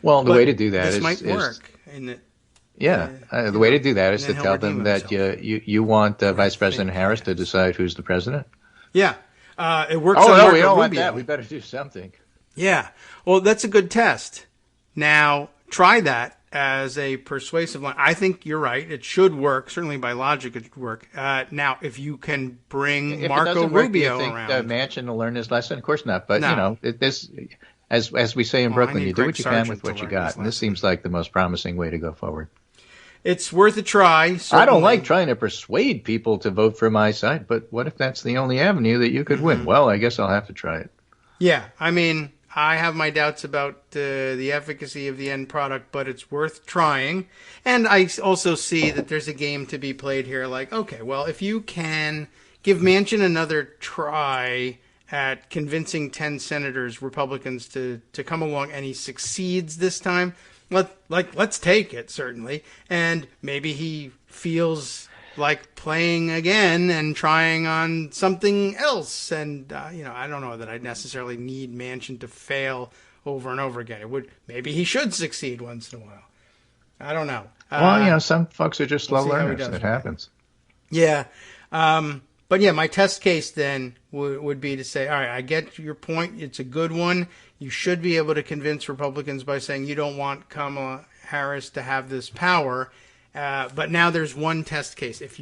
Well, the way to do that this might work. The way to do that is to tell them that you want Vice President Harris to decide who's the president. Yeah. It works. Oh, no, we don't want that. We better do something. Yeah. Well, that's a good test. Now, try that as a persuasive line. I think you're right. It should work. Certainly by logic, it should work. Now, if you can bring Marco Rubio around. Manchin will learn his lesson? Of course not. But, this, as we say in Brooklyn, you do what you can with what you got. And this seems like the most promising way to go forward. It's worth a try. Certainly. I don't like trying to persuade people to vote for my side, but what if that's the only avenue that you could win? Well, I guess I'll have to try it. Yeah, I mean, I have my doubts about the efficacy of the end product, but it's worth trying. And I also see that there's a game to be played here. Like, okay, well, if you can give Manchin another try at convincing 10 senators, Republicans, to come along, and he succeeds this time, let's take it, certainly. And maybe he feels like playing again and trying on something else. And, I don't know that I necessarily need Manchin to fail over and over again. Maybe he should succeed once in a while. I don't know. Well, some folks are just slow learners. It happens. Yeah. But yeah, my test case then would be to say, all right, I get your point. It's a good one. You should be able to convince Republicans by saying you don't want Kamala Harris to have this power. But now there's one test case. If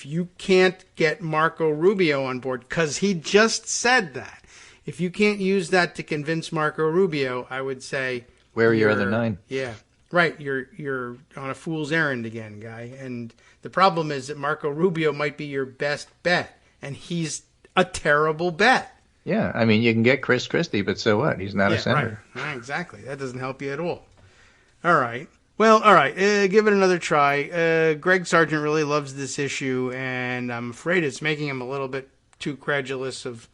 you can't get Marco Rubio on board, because he just said that, if you can't use that to convince Marco Rubio, I would say, where are your other 9? Yeah, right. You're on a fool's errand again, guy. And the problem is that Marco Rubio might be your best bet, and he's a terrible bet. Yeah, I mean, you can get Chris Christie, but so what? He's not a senator. Right. Exactly. That doesn't help you at all. All right. Well, all right. Give it another try. Greg Sargent really loves this issue, and I'm afraid it's making him a little bit too credulous of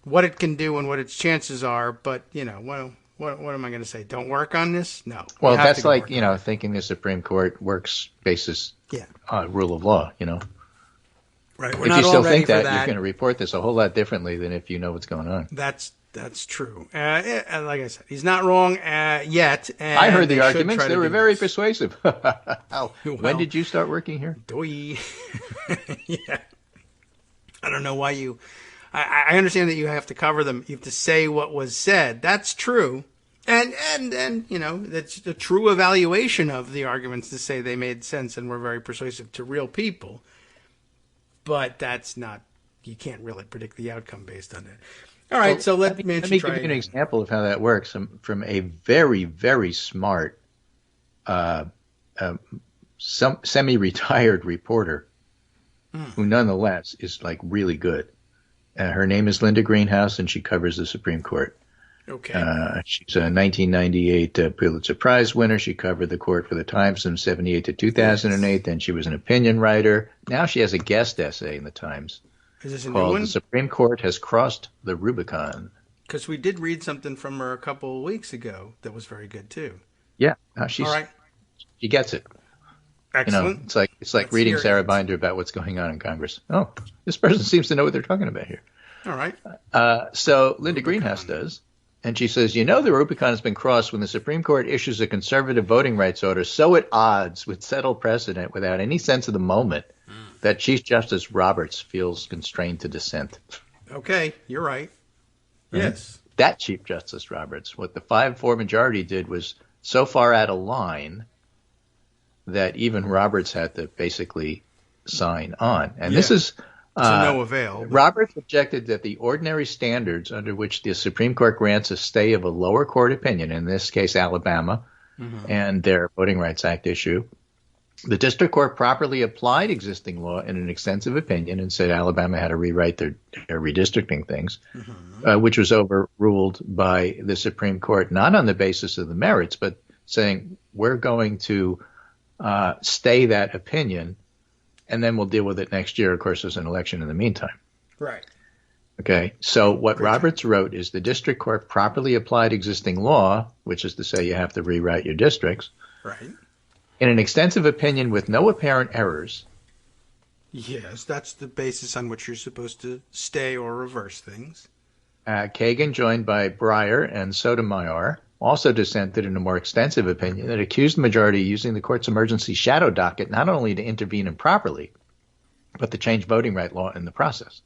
what it can do and what its chances are. But, what am I going to say? Don't work on this? No. Well, that's like, thinking the Supreme Court works basis rule of law, Right. If you still think that, you're going to report this a whole lot differently than if you know what's going on. That's true. Like I said, he's not wrong yet. And I heard the arguments. They were very persuasive. When did you start working here? Yeah. I don't know why you... I understand that you have to cover them. You have to say what was said. That's true. And that's the true evaluation of the arguments to say they made sense and were very persuasive to real people. But that's not... You can't really predict the outcome based on that. All right, so let me give you an example of how that works from a very, very smart, semi-retired reporter who nonetheless is like really good. Her name is Linda Greenhouse, and she covers the Supreme Court. Okay. She's a 1998 Pulitzer Prize winner. She covered the court for the Times from 1978 to 2008. Yes. Then she was an opinion writer. Now she has a guest essay in the Times. Is this a called new one? The Supreme Court Has Crossed the Rubicon. Because we did read something from her a couple of weeks ago that was very good too. Yeah. All right. She gets it. Excellent. It's like reading Sarah Binder about what's going on in Congress. Oh, this person seems to know what they're talking about here. All right. So Linda Greenhouse does. And she says, the Rubicon has been crossed when the Supreme Court issues a conservative voting rights order so at odds with settled precedent without any sense of the moment that Chief Justice Roberts feels constrained to dissent. Okay, you're right. Yes. That Chief Justice Roberts, what the 5-4 majority did was so far out of line that even Roberts had to basically sign on. And this is... to no avail. Roberts objected that the ordinary standards under which the Supreme Court grants a stay of a lower court opinion, in this case Alabama, and their Voting Rights Act issue, the district court properly applied existing law in an extensive opinion and said Alabama had to rewrite their redistricting things, which was overruled by the Supreme Court, not on the basis of the merits, but saying we're going to stay that opinion, and then we'll deal with it next year. Of course, there's an election in the meantime. Right. Okay. So what Roberts wrote is the district court properly applied existing law, which is to say you have to rewrite your districts. Right. In an extensive opinion with no apparent errors. Yes, that's the basis on which you're supposed to stay or reverse things. Kagan, joined by Breyer and Sotomayor, also dissented in a more extensive opinion that accused the majority of using the court's emergency shadow docket not only to intervene improperly, but to change voting right law in the process.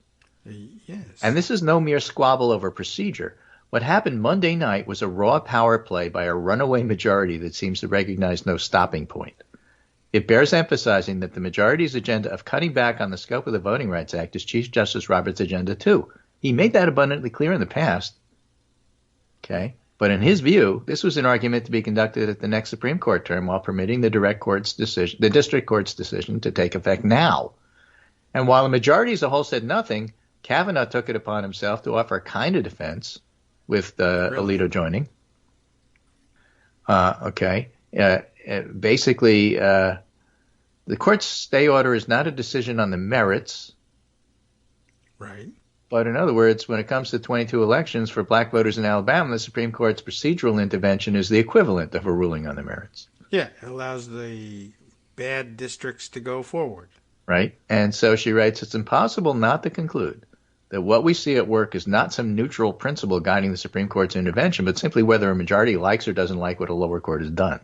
Yes. And this is no mere squabble over procedure. What happened Monday night was a raw power play by a runaway majority that seems to recognize no stopping point. It bears emphasizing that the majority's agenda of cutting back on the scope of the Voting Rights Act is Chief Justice Roberts' agenda too. He made that abundantly clear in the past. Okay. But in his view, this was an argument to be conducted at the next Supreme Court term while permitting the district court's decision to take effect now. And while the majority as a whole said nothing, Kavanaugh took it upon himself to offer a kind of defense, with Really? Alito joining. Okay. Basically, the court's stay order is not a decision on the merits. Right. But in other words, when it comes to 22 elections for black voters in Alabama, the Supreme Court's procedural intervention is the equivalent of a ruling on the merits. Yeah, it allows the bad districts to go forward. Right? And so she writes, it's impossible not to conclude that what we see at work is not some neutral principle guiding the Supreme Court's intervention, but simply whether a majority likes or doesn't like what a lower court has done.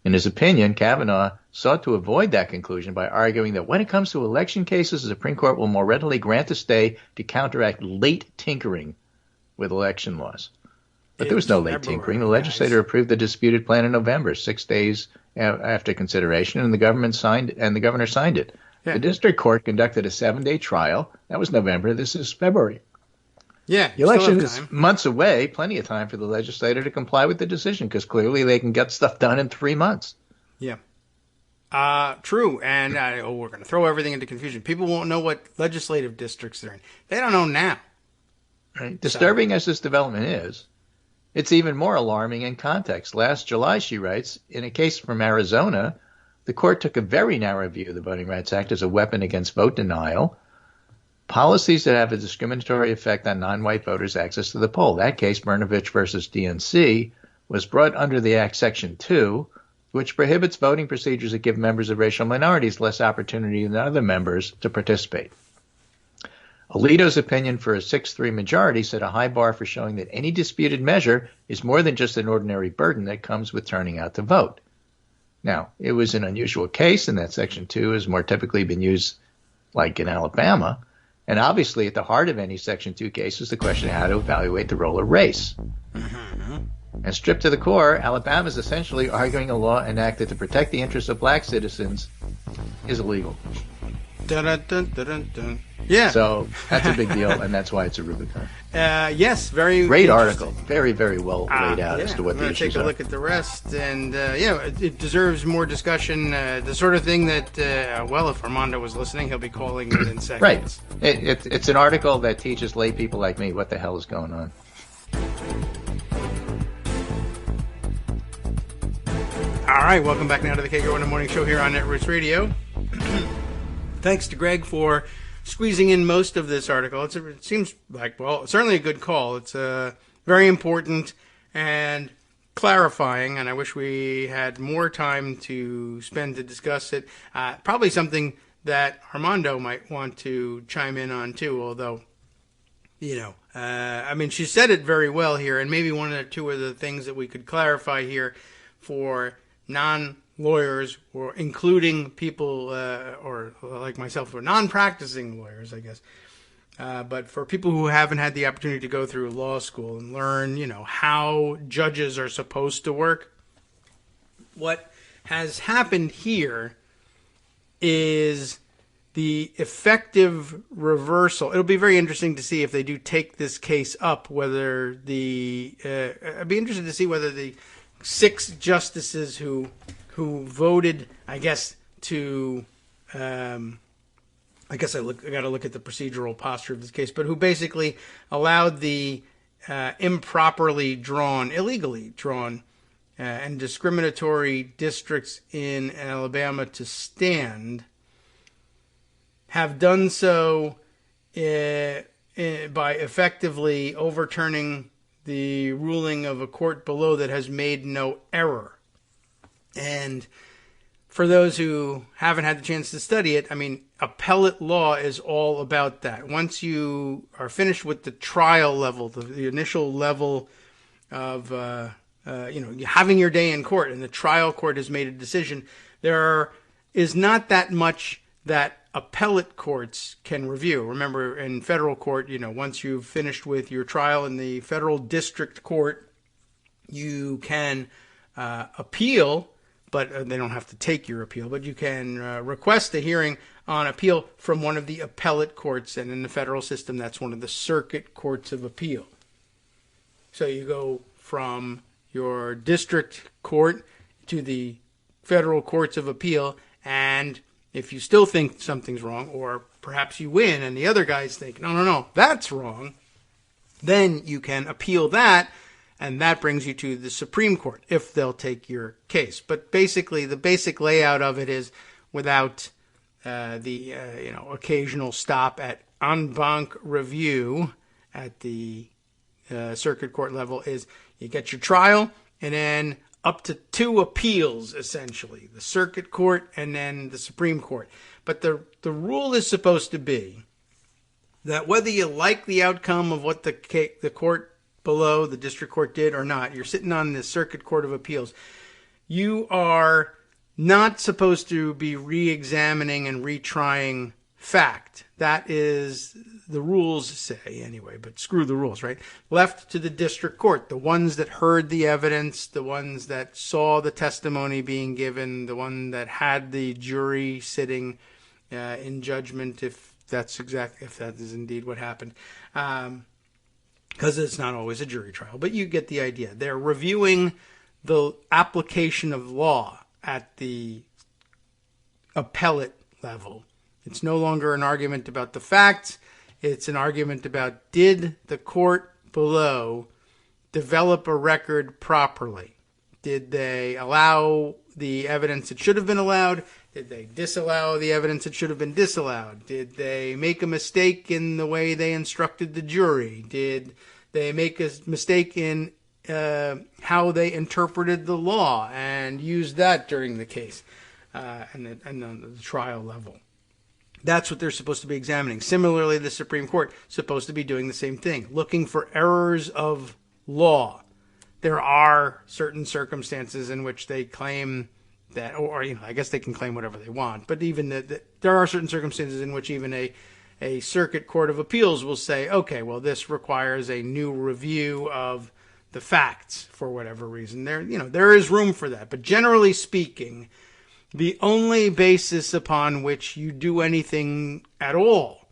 In his opinion, Kavanaugh sought to avoid that conclusion by arguing that when it comes to election cases, the Supreme Court will more readily grant a stay to counteract late tinkering with election laws. But there was no late tinkering. The legislature approved the disputed plan in November, 6 days after consideration, and the governor signed it. Yeah. The district court conducted a 7-day trial. That was November. This is February. Yeah, the election is months away. Plenty of time for the legislator to comply with the decision because clearly they can get stuff done in 3 months. Yeah. True. And we're going to throw everything into confusion. People won't know what legislative districts they're in. They don't know now. Right. Disturbing as this development is, it's even more alarming in context. Last July, she writes, in a case from Arizona, the court took a very narrow view of the Voting Rights Act as a weapon against vote denial, policies that have a discriminatory effect on non-white voters' access to the poll. That case, Brnovich versus DNC, was brought under the Act Section 2, which prohibits voting procedures that give members of racial minorities less opportunity than other members to participate. Alito's opinion for a 6-3 majority set a high bar for showing that any disputed measure is more than just an ordinary burden that comes with turning out to vote. Now, it was an unusual case, and that Section 2 has more typically been used like in Alabama. And obviously, at the heart of any Section 2 case is the question of how to evaluate the role of race. Mm-hmm. And stripped to the core, Alabama is essentially arguing a law enacted to protect the interests of black citizens is illegal. Dun, dun, dun, dun, dun. Yeah. So that's a big deal, and that's why it's a Rubicon. Yes, very great article. Very, very well laid out as to what the issues are. Take a look at the rest, and it deserves more discussion. The sort of thing that, if Armando was listening, he'll be calling within seconds. Right. It's an article that teaches lay people like me what the hell is going on. All right, welcome back now to the Kagro in the Morning Show here on Netroots Radio. Thanks to Greg for squeezing in most of this article. It seems like, certainly a good call. It's very important and clarifying, and I wish we had more time to spend to discuss it. Probably something that Armando might want to chime in on too, although, she said it very well here, and maybe one or two of the things that we could clarify here for non-lawyers, or including people or like myself, who are non-practicing lawyers, I guess. But for people who haven't had the opportunity to go through law school and learn, how judges are supposed to work, what has happened here is the effective reversal. It'll be very interesting to see if they do take this case up, whether I'd be interested to see whether the 6 justices who voted, I guess I got to look at the procedural posture of this case, but who basically allowed the illegally drawn, and discriminatory districts in Alabama to stand, have done so by effectively overturning the ruling of a court below that has made no error. And for those who haven't had the chance to study it, appellate law is all about that. Once you are finished with the trial level, the initial level of having your day in court, and the trial court has made a decision, there is not that much that appellate courts can review. Remember, in federal court, once you've finished with your trial in the federal district court, you can appeal, but they don't have to take your appeal, but you can request a hearing on appeal from one of the appellate courts, and in the federal system, that's one of the circuit courts of appeal. So you go from your district court to the federal courts of appeal, and if you still think something's wrong, or perhaps you win and the other guys think, no, that's wrong, Then you can appeal that, and that brings you to the Supreme Court if they'll take your case. But basically, the basic layout of it is without the occasional stop at en banc review at the circuit court level is you get your trial and then up to 2 appeals, essentially, the circuit court and then the Supreme Court. But the rule is supposed to be that whether you like the outcome of what the court below, the district court, did or not, you're sitting on the Circuit Court of Appeals, you are not supposed to be re-examining and retrying fact. That is, the rules say anyway, but screw the rules, right? Left to the district court, the ones that heard the evidence, the ones that saw the testimony being given, the one that had the jury sitting in judgment, if that is indeed what happened. Because it's not always a jury trial, but you get the idea. They're reviewing the application of law at the appellate level. It's no longer an argument about the facts. It's an argument about, did the court below develop a record properly? Did they allow the evidence that should have been allowed? Did they disallow the evidence that should have been disallowed? Did they make a mistake in the way they instructed the jury? Did they make a mistake in how they interpreted the law and used that during the case and on the trial level? That's what they're supposed to be examining. Similarly, the Supreme Court is supposed to be doing the same thing, looking for errors of law. There are certain circumstances in which they claim that, or I guess they can claim whatever they want, but even there are certain circumstances in which even a circuit court of appeals will say, okay, well, this requires a new review of the facts for whatever reason. There is room for that, but generally speaking, the only basis upon which you do anything at all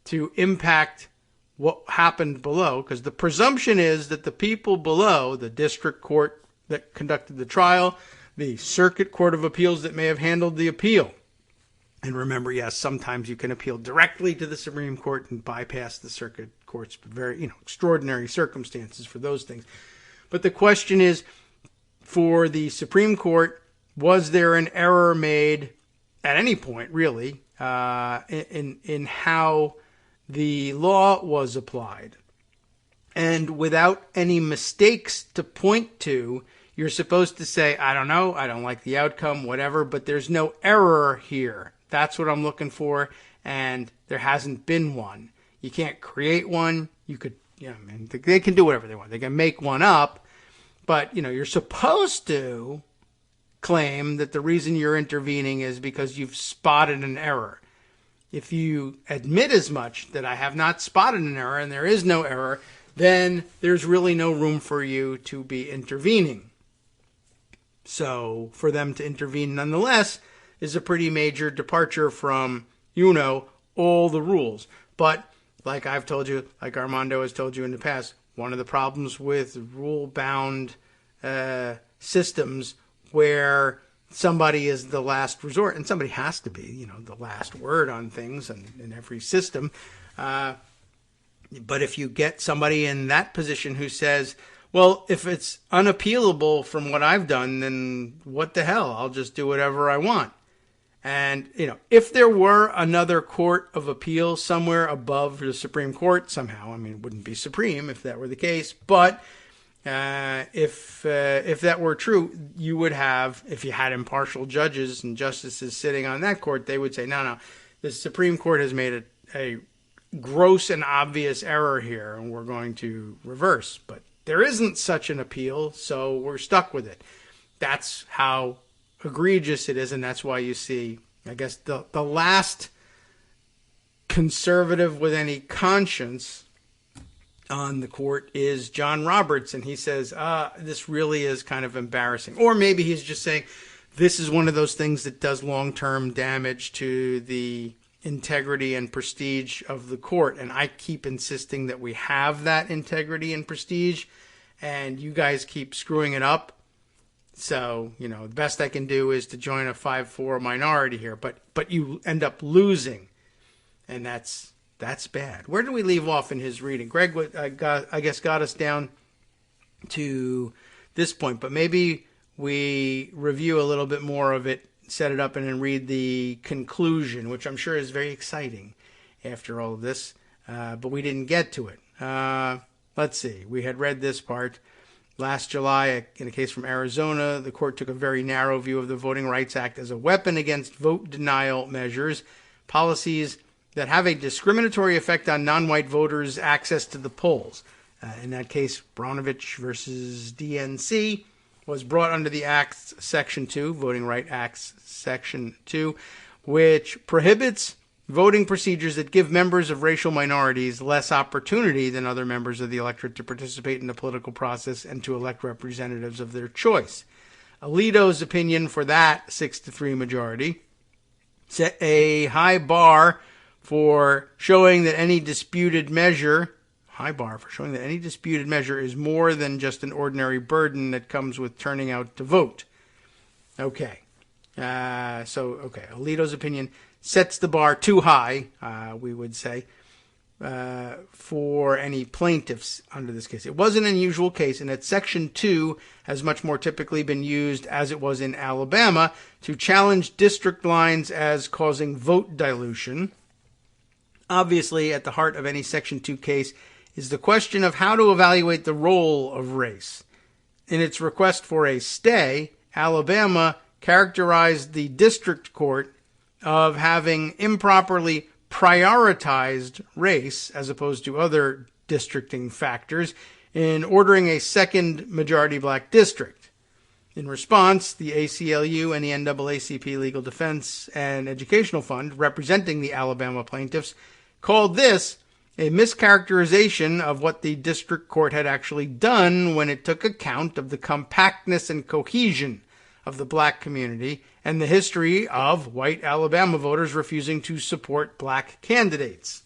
to impact what happened below, because the presumption is that the people below, the district court that conducted the trial, the circuit court of appeals that may have handled the appeal. And remember, yes, sometimes you can appeal directly to the Supreme Court and bypass the circuit courts, very, extraordinary circumstances for those things. But the question is, for the Supreme Court, was there an error made at any point, really, in how the law was applied? And without any mistakes to point to, you're supposed to say, I don't know, I don't like the outcome, whatever, but there's no error here. That's what I'm looking for, and there hasn't been one. You can't create one. You could, they can do whatever they want. They can make one up, but, you're supposed to claim that the reason you're intervening is because you've spotted an error. If you admit as much, that I have not spotted an error and there is no error, then there's really no room for you to be intervening. So for them to intervene nonetheless is a pretty major departure from, all the rules. But like I've told you, like Armando has told you in the past, one of the problems with rule-bound systems where somebody is the last resort, and somebody has to be, the last word on things in every system. But if you get somebody in that position who says, well, if it's unappealable from what I've done, then what the hell? I'll just do whatever I want. And, if there were another court of appeal somewhere above the Supreme Court somehow, it wouldn't be supreme if that were the case, but if that were true, you would have, if you had impartial judges and justices sitting on that court, they would say, no, the Supreme Court has made a gross and obvious error here, and we're going to reverse. But there isn't such an appeal, so we're stuck with it. That's how egregious it is, and that's why you see, I guess, the last conservative with any conscience on the court is John Roberts, and he says, this really is kind of embarrassing. Or maybe he's just saying, this is one of those things that does long-term damage to the integrity and prestige of the court, and I keep insisting that we have that integrity and prestige, and you guys keep screwing it up. So, the best I can do is to join a 5-4 minority here, but you end up losing, and that's That's bad. Where did we leave off in his reading? Greg, I guess, got us down to this point, but maybe we review a little bit more of it, set it up, and then read the conclusion, which I'm sure is very exciting after all of this, but we didn't get to it. Let's see. We had read this part. Last July, in a case from Arizona, the court took a very narrow view of the Voting Rights Act as a weapon against vote denial measures, policies that have a discriminatory effect on non-white voters' access to the polls. In that case, Bronovich versus DNC was brought under the Act's Section 2, Voting Rights Act's Section 2, which prohibits voting procedures that give members of racial minorities less opportunity than other members of the electorate to participate in the political process and to elect representatives of their choice. Alito's opinion for that 6-3 majority set a high bar for showing that any disputed measure is more than just an ordinary burden that comes with turning out to vote. Okay. Alito's opinion sets the bar too high, we would say, for any plaintiffs under this case. It was an unusual case in that Section 2 has much more typically been used, as it was in Alabama, to challenge district lines as causing vote dilution. Obviously, at the heart of any Section 2 case is the question of how to evaluate the role of race. In its request for a stay, Alabama characterized the district court of having improperly prioritized race as opposed to other districting factors in ordering a second majority black district. In response, the ACLU and the NAACP Legal Defense and Educational Fund, representing the Alabama plaintiffs, called this a mischaracterization of what the district court had actually done when it took account of the compactness and cohesion of the black community and the history of white Alabama voters refusing to support black candidates.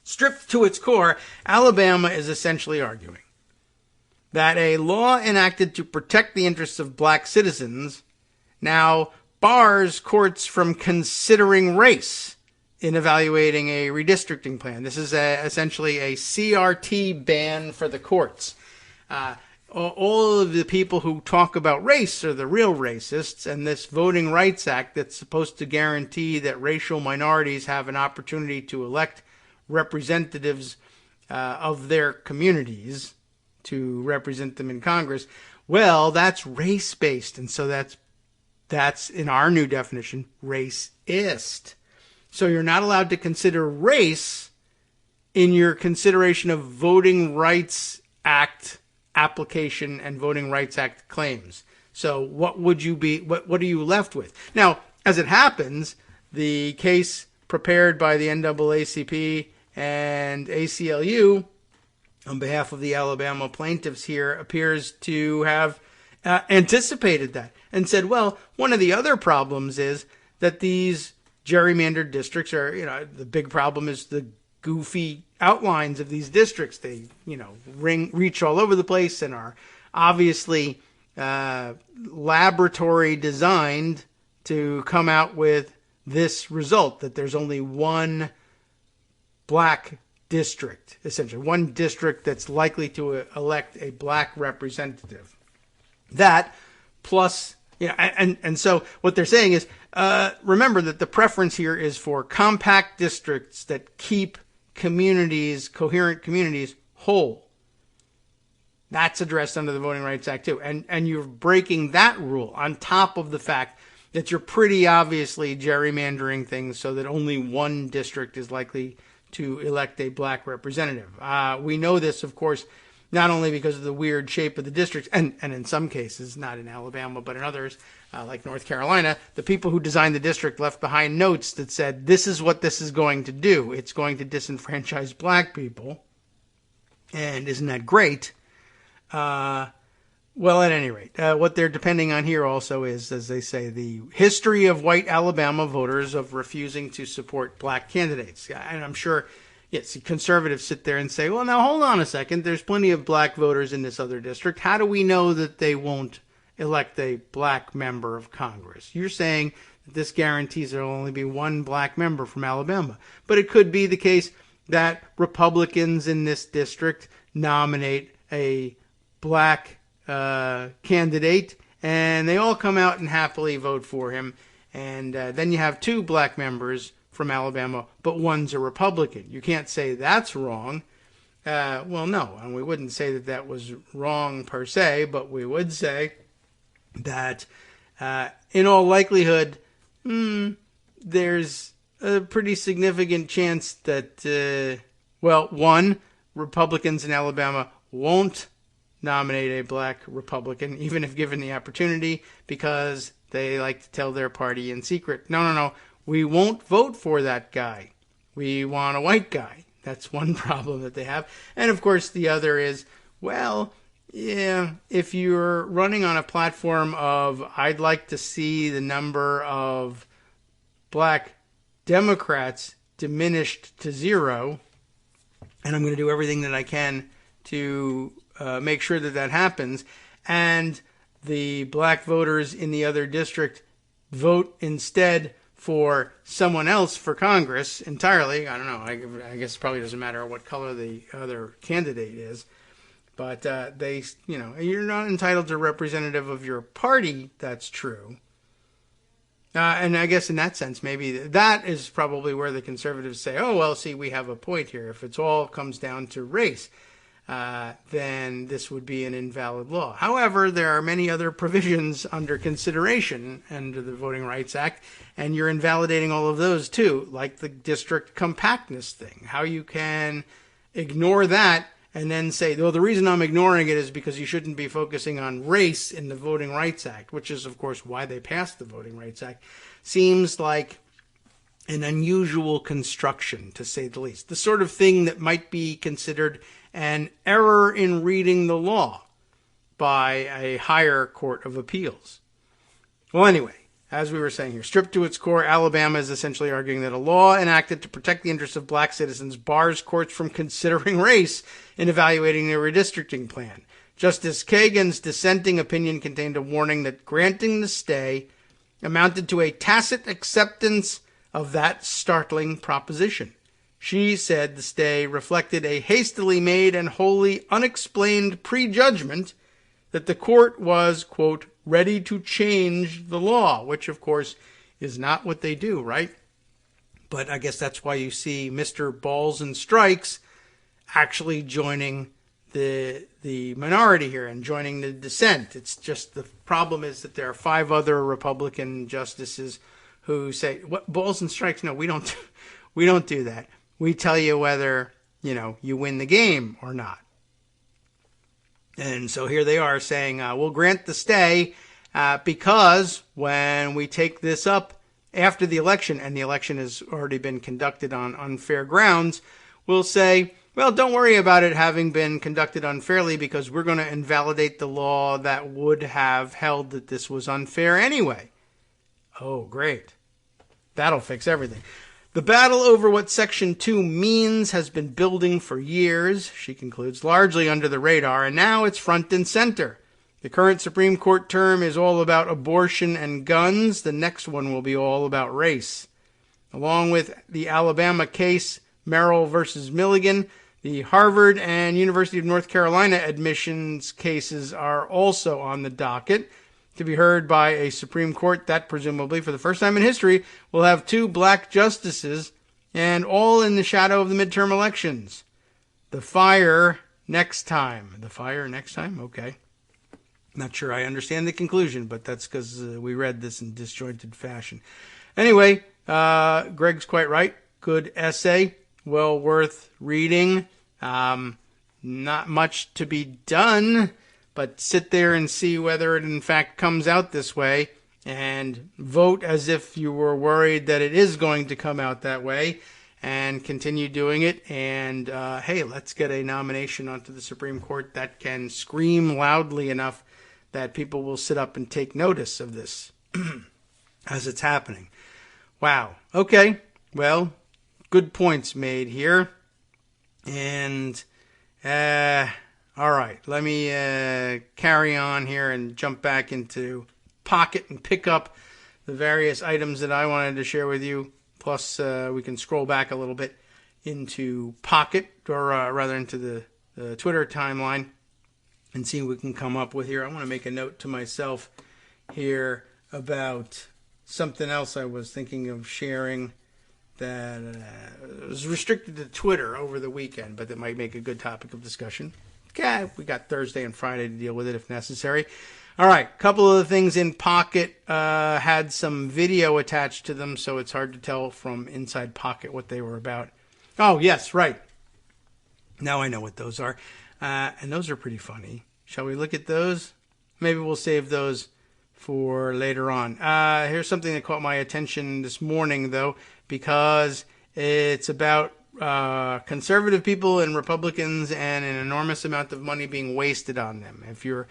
Stripped to its core, Alabama is essentially arguing that a law enacted to protect the interests of black citizens now bars courts from considering race in evaluating a redistricting plan. This is essentially a CRT ban for the courts. All of the people who talk about race are the real racists, and this Voting Rights Act that's supposed to guarantee that racial minorities have an opportunity to elect representatives of their communities to represent them in Congress, well, that's race-based, and so that's in our new definition, racist. So you're not allowed to consider race in your consideration of Voting Rights Act application and Voting Rights Act claims. So what would you be? What are you left with? Now, as it happens, the case prepared by the NAACP and ACLU on behalf of the Alabama plaintiffs here appears to have anticipated that and said, well, one of the other problems is that these gerrymandered districts are, the big problem is the goofy outlines of these districts. They, reach all over the place and are obviously laboratory designed to come out with this result, that there's only one black district, essentially, one district that's likely to elect a black representative. That plus, and so what they're saying is, remember that the preference here is for compact districts that keep communities, coherent communities, whole. That's addressed under the Voting Rights Act too. And you're breaking that rule on top of the fact that you're pretty obviously gerrymandering things so that only one district is likely to elect a black representative. We know this, of course, not only because of the weird shape of the districts, and in some cases, not in Alabama, but in others, like North Carolina, the people who designed the district left behind notes that said, this is what this is going to do. It's going to disenfranchise black people. And isn't that great? Well, at any rate, what they're depending on here also is, as they say, the history of white Alabama voters of refusing to support black candidates. And I'm sure, yes, conservatives sit there and say, well, now hold on a second. There's plenty of black voters in this other district. How do we know that they won't elect a black member of Congress. You're saying that this guarantees there will only be one black member from Alabama. But it could be the case that Republicans in this district nominate a black candidate, and they all come out and happily vote for him. And then you have two black members from Alabama, but one's a Republican. You can't say that's wrong. Well, no, and we wouldn't say that that was wrong per se, but we would say that in all likelihood, there's a pretty significant chance that, one, Republicans in Alabama won't nominate a black Republican, even if given the opportunity, because they like to tell their party in secret, no, we won't vote for that guy. We want a white guy. That's one problem that they have. And of course, the other is, well, yeah, if you're running on a platform of, I'd like to see the number of black Democrats diminished to zero, and I'm going to do everything that I can to make sure that that happens, and the black voters in the other district vote instead for someone else for Congress entirely. I don't know. I guess it probably doesn't matter what color the other candidate is. But you're not entitled to a representative of your party. That's true. And I guess in that sense, maybe that is probably where the conservatives say, oh, well, see, we have a point here. If it's all comes down to race, then this would be an invalid law. However, there are many other provisions under consideration under the Voting Rights Act, and you're invalidating all of those too, like the district compactness thing. How you can ignore that and then say, well, the reason I'm ignoring it is because you shouldn't be focusing on race in the Voting Rights Act, which is, of course, why they passed the Voting Rights Act, seems like an unusual construction, to say the least. The sort of thing that might be considered an error in reading the law by a higher court of appeals. Well, anyway, as we were saying here, stripped to its core, Alabama is essentially arguing that a law enacted to protect the interests of black citizens bars courts from considering race in evaluating their redistricting plan. Justice Kagan's dissenting opinion contained a warning that granting the stay amounted to a tacit acceptance of that startling proposition. She said the stay reflected a hastily made and wholly unexplained prejudgment that the court was, quote, ready to change the law, which, of course, is not what they do, right? But I guess that's why you see Mr. Balls and Strikes actually joining the minority here and joining the dissent. It's just the problem is that there are 5 other Republican justices who say, "What Balls and Strikes? No, we don't do that. We tell you whether, you win the game or not." And so here they are saying, we'll grant the stay because when we take this up after the election, and the election has already been conducted on unfair grounds, we'll say, well, don't worry about it having been conducted unfairly because we're going to invalidate the law that would have held that this was unfair anyway. Oh, great. That'll fix everything. The battle over what Section 2 means has been building for years, she concludes, largely under the radar, and now it's front and center. The current Supreme Court term is all about abortion and guns. The next one will be all about race. Along with the Alabama case, Merrill versus Milligan, the Harvard and University of North Carolina admissions cases are also on the docket to be heard by a Supreme Court that presumably, for the first time in history, will have 2 black justices, and all in the shadow of the midterm elections. The fire next time. The fire next time? Okay. Not sure I understand the conclusion, but that's because we read this in disjointed fashion. Anyway, Greg's quite right. Good essay. Well worth reading. Not much to be done, but sit there and see whether it in fact comes out this way and vote as if you were worried that it is going to come out that way and continue doing it. And, hey, let's get a nomination onto the Supreme Court that can scream loudly enough that people will sit up and take notice of this as it's happening. Wow. Okay. Well, good points made here. And All right, let me carry on here and jump back into Pocket and pick up the various items that I wanted to share with you. Plus, we can scroll back a little bit into Pocket, or rather into the Twitter timeline, and see what we can come up with here. I want to make a note to myself here about something else I was thinking of sharing that was restricted to Twitter over the weekend, but that might make a good topic of discussion. Okay, we got Thursday and Friday to deal with it if necessary. All right, a couple of the things in Pocket had some video attached to them, so it's hard to tell from inside Pocket what they were about. Oh, yes, right. Now I know what those are. And those are pretty funny. Shall we look at those? Maybe we'll save those for later on. Here's something that caught my attention this morning, though, because it's about conservative people and Republicans and an enormous amount of money being wasted on them. If you're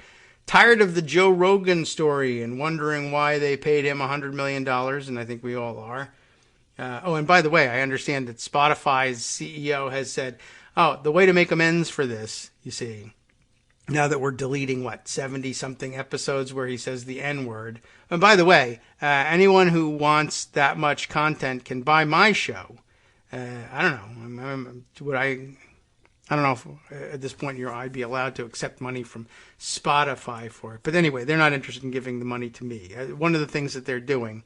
tired of the Joe Rogan story and wondering why they paid him $100 million, and I think we all are. And by the way, I understand that Spotify's CEO has said, the way to make amends for this, you see, now that we're deleting, 70-something episodes where he says the N-word. And by the way, anyone who wants that much content can buy my show. I don't know. I don't know if at this point I'd be allowed to accept money from Spotify for it. But anyway, they're not interested in giving the money to me. One of the things that they're doing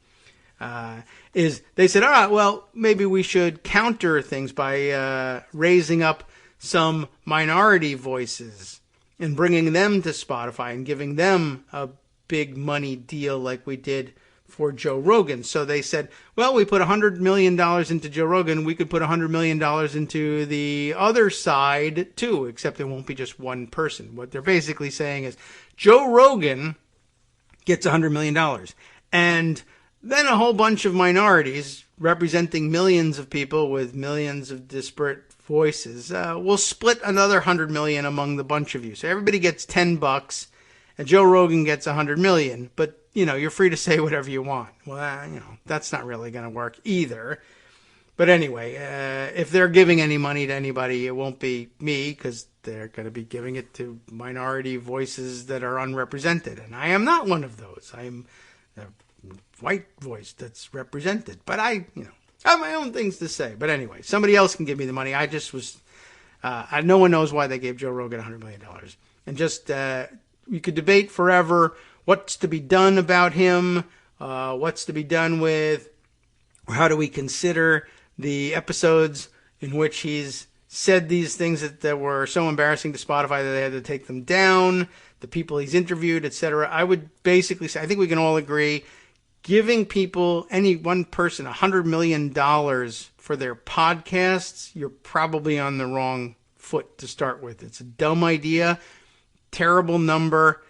is they said, all right, well, maybe we should counter things by raising up some minority voices and bringing them to Spotify and giving them a big money deal like we did for Joe Rogan. So they said, well, we put $100 million into Joe Rogan. We could put $100 million into the other side, too, except it won't be just one person. What they're basically saying is Joe Rogan gets $100 million. And then a whole bunch of minorities representing millions of people with millions of disparate voices will split another $100 million among the bunch of you. So everybody gets $10 and Joe Rogan gets $100 million. But you're free to say whatever you want. Well, that's not really going to work either. But anyway, if they're giving any money to anybody, it won't be me, because they're going to be giving it to minority voices that are unrepresented. And I am not one of those. I am a white voice that's represented. But I have my own things to say. But anyway, somebody else can give me the money. I just was, no one knows why they gave Joe Rogan $100 million. And just, you could debate forever what's to be done about him, what's to be done with, or how do we consider the episodes in which he's said these things that were so embarrassing to Spotify that they had to take them down, the people he's interviewed, etc. I would basically say, I think we can all agree, giving people, any one person, $100 million for their podcasts, you're probably on the wrong foot to start with. It's a dumb idea, terrible number.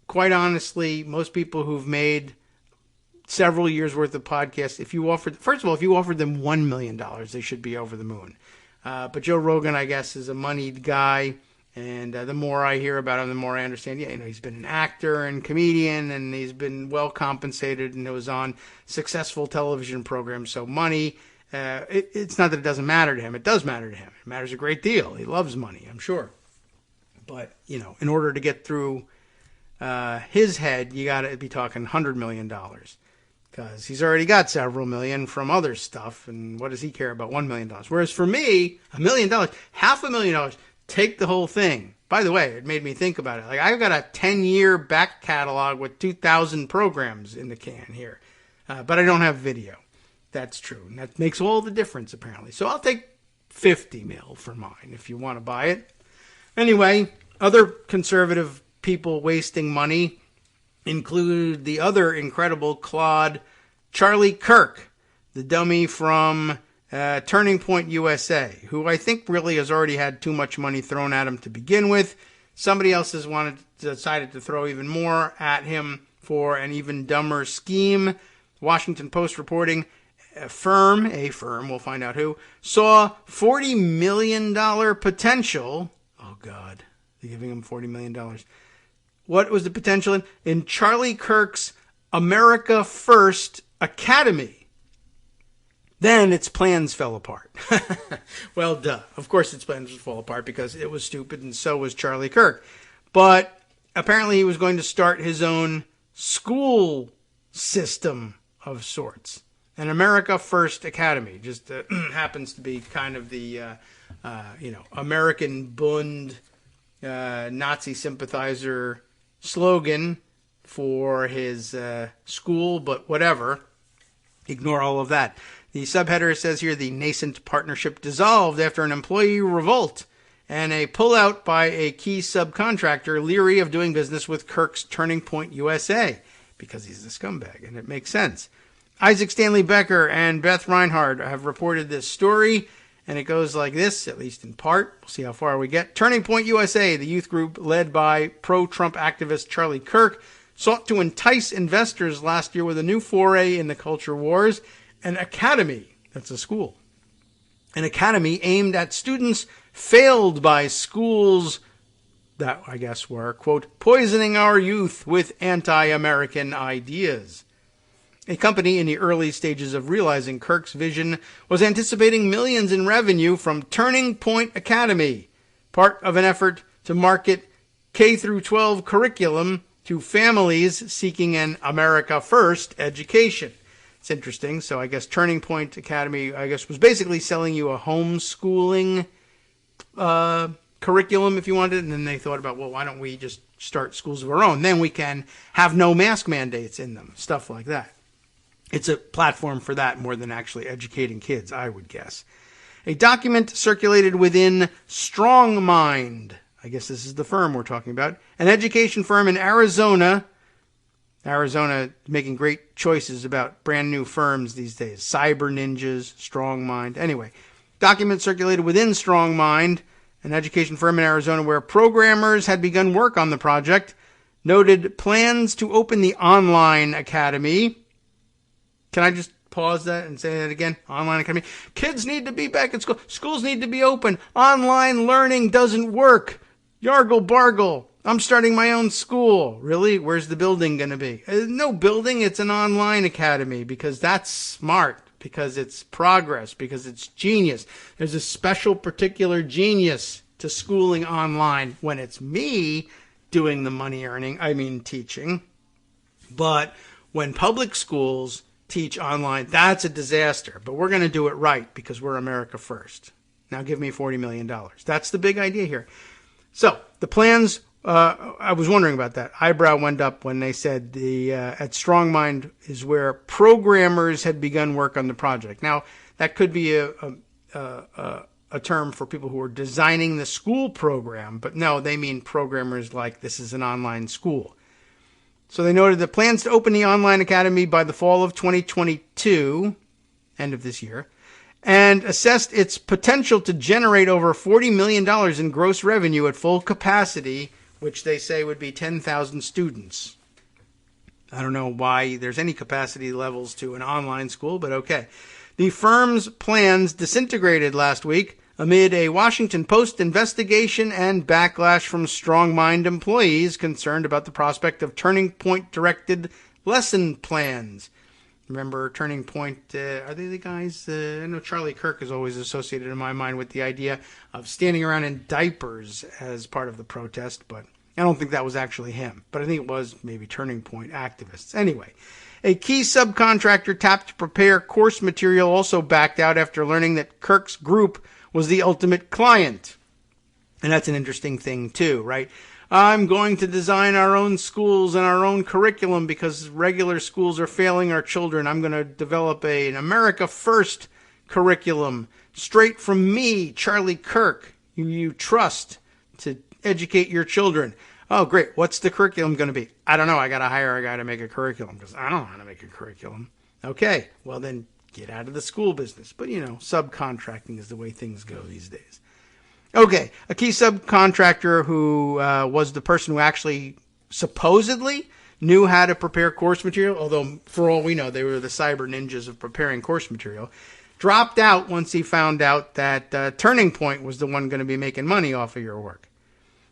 Quite honestly, most people who've made several years worth of podcasts, if you offered them $1 million, they should be over the moon. But Joe Rogan, I guess, is a moneyed guy. And the more I hear about him, the more I understand, he's been an actor and comedian, and he's been well compensated, and it was on successful television programs. So money, it's not that it doesn't matter to him. It does matter to him. It matters a great deal. He loves money, I'm sure. But, in order to get through his head, you got to be talking $100 million, because he's already got several million from other stuff. And what does he care about $1 million? Whereas for me, $1 million, $500,000, take the whole thing. By the way, it made me think about it. Like, I've got a 10-year back catalog with 2,000 programs in the can here, but I don't have video. That's true. And that makes all the difference, apparently. So I'll take $50 million for mine if you want to buy it. Anyway, other conservative people wasting money include the other incredible clod, Charlie Kirk, the dummy from Turning Point USA, who I think really has already had too much money thrown at him to begin with. Somebody else has decided to throw even more at him for an even dumber scheme. Washington Post reporting, a firm, we'll find out who, saw $40 million potential. Oh, God, they're giving him $40 million. What was the potential in Charlie Kirk's America First Academy? Then its plans fell apart. Well, duh. Of course its plans would fall apart because it was stupid, and so was Charlie Kirk. But apparently he was going to start his own school system of sorts. An America First Academy. Just happens to be kind of the, American Bund Nazi sympathizer slogan for his school, but whatever. Ignore all of that. The subheader says here, the nascent partnership dissolved after an employee revolt and a pullout by a key subcontractor leery of doing business with Kirk's Turning Point USA, because he's a scumbag, and it makes sense. Isaac Stanley Becker and Beth Reinhard have reported this story, and it goes like this, at least in part. We'll see how far we get. Turning Point USA, the youth group led by pro-Trump activist Charlie Kirk, sought to entice investors last year with a new foray in the culture wars, an academy, that's a school, an academy aimed at students failed by schools that, I guess, were, quote, poisoning our youth with anti-American ideas. A company in the early stages of realizing Kirk's vision was anticipating millions in revenue from Turning Point Academy, part of an effort to market K-12 curriculum to families seeking an America First education. It's interesting. So I guess Turning Point Academy, was basically selling you a homeschooling curriculum if you wanted. And then they thought about, well, why don't we just start schools of our own? Then we can have no mask mandates in them, stuff like that. It's a platform for that more than actually educating kids, I would guess. A document circulated within Strong Mind, I guess this is the firm we're talking about, an education firm in Arizona. Arizona making great choices about brand new firms these days. Cyber Ninjas, Strong Mind. Anyway, document circulated within Strong Mind, an education firm in Arizona where programmers had begun work on the project, noted plans to open the online academy. Can I just pause that and say that again? Online academy. Kids need to be back at school. Schools need to be open. Online learning doesn't work. Yargle bargle. I'm starting my own school. Really? Where's the building going to be? No building. It's an online academy because that's smart, because it's progress, because it's genius. There's a special particular genius to schooling online when it's me doing the money earning, teaching. But when public schools teach online, that's a disaster. But we're going to do it right because we're America First. Now give me $40 million. That's the big idea here. So the plans, I was wondering about that. Eyebrow went up when they said at Strong Mind is where programmers had begun work on the project. Now, that could be a term for people who are designing the school program, but no, they mean programmers like this is an online school. So they noted the plans to open the online academy by the fall of 2022, end of this year, and assessed its potential to generate over $40 million in gross revenue at full capacity, which they say would be 10,000 students. I don't know why there's any capacity levels to an online school, but okay. The firm's plans disintegrated last week amid a Washington Post investigation and backlash from Strong Mind employees concerned about the prospect of Turning Point-directed lesson plans. Remember Turning Point, are they the guys? I know Charlie Kirk is always associated in my mind with the idea of standing around in diapers as part of the protest, but I don't think that was actually him. But I think it was maybe Turning Point activists. Anyway, a key subcontractor tapped to prepare course material also backed out after learning that Kirk's group was the ultimate client. And that's an interesting thing too, right? I'm going to design our own schools and our own curriculum because regular schools are failing our children. I'm going to develop an America First curriculum straight from me, Charlie Kirk, you trust to educate your children. Oh, great. What's the curriculum going to be? I don't know. I got to hire a guy to make a curriculum because I don't know how to make a curriculum. Okay, well then get out of the school business. But, subcontracting is the way things go these days. Okay, a key subcontractor who was the person who actually supposedly knew how to prepare course material, although for all we know they were the cyber ninjas of preparing course material, dropped out once he found out that Turning Point was the one going to be making money off of your work.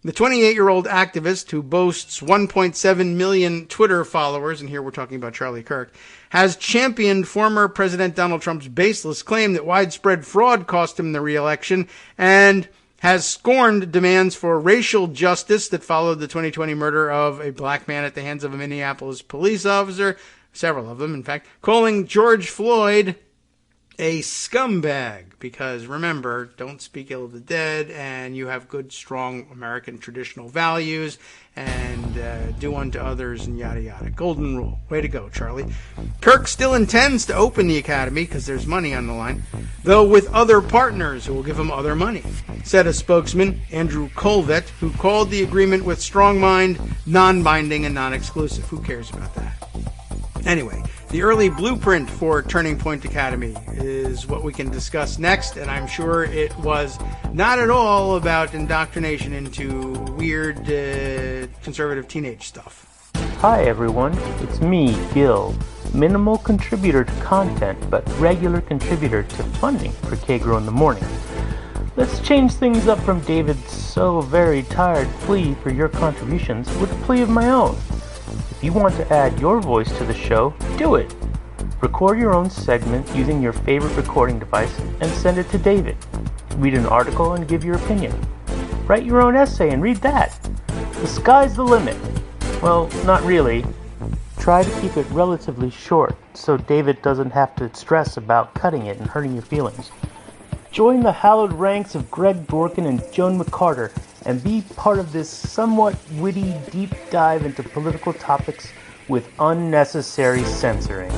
The 28-year-old activist, who boasts 1.7 million Twitter followers, and here we're talking about Charlie Kirk, has championed former President Donald Trump's baseless claim that widespread fraud cost him the re-election, and has scorned demands for racial justice that followed the 2020 murder of a black man at the hands of a Minneapolis police officer, several of them, in fact, calling George Floyd a scumbag, because remember, don't speak ill of the dead, and you have good, strong American traditional values, and do unto others, and yada yada. Golden rule. Way to go, Charlie. Kirk still intends to open the academy, because there's money on the line, though with other partners who will give him other money, said a spokesman, Andrew Colvett, who called the agreement with strong mind non-binding and non-exclusive. Who cares about that? Anyway, the early blueprint for Turning Point Academy is what we can discuss next, and I'm sure it was not at all about indoctrination into weird conservative teenage stuff. Hi everyone, it's me, Gil. Minimal contributor to content, but regular contributor to funding for Kagro in the morning. Let's change things up from David's so very tired plea for your contributions with a plea of my own. If you want to add your voice to the show, do it. Record your own segment using your favorite recording device and send it to David. Read an article and give your opinion. Write your own essay and read that. The sky's the limit. Well, not really. Try to keep it relatively short so David doesn't have to stress about cutting it and hurting your feelings. Join the hallowed ranks of Greg Dworkin and Joan McCarter and be part of this somewhat witty deep dive into political topics with unnecessary censoring.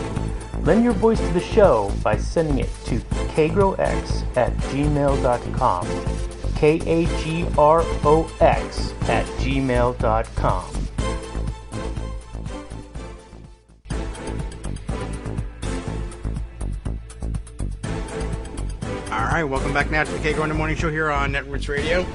Lend your voice to the show by sending it to kagrox@gmail.com. KAGROX@gmail.com. All right, welcome back now to the Kagro in the Morning Show here on Networks Radio.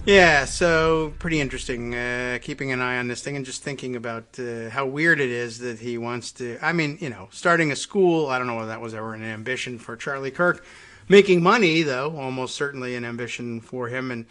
Yeah, so pretty interesting, keeping an eye on this thing and just thinking about how weird it is that he wants to, I mean, you know, starting a school, I don't know whether that was ever an ambition for Charlie Kirk. Making money, though, almost certainly an ambition for him. And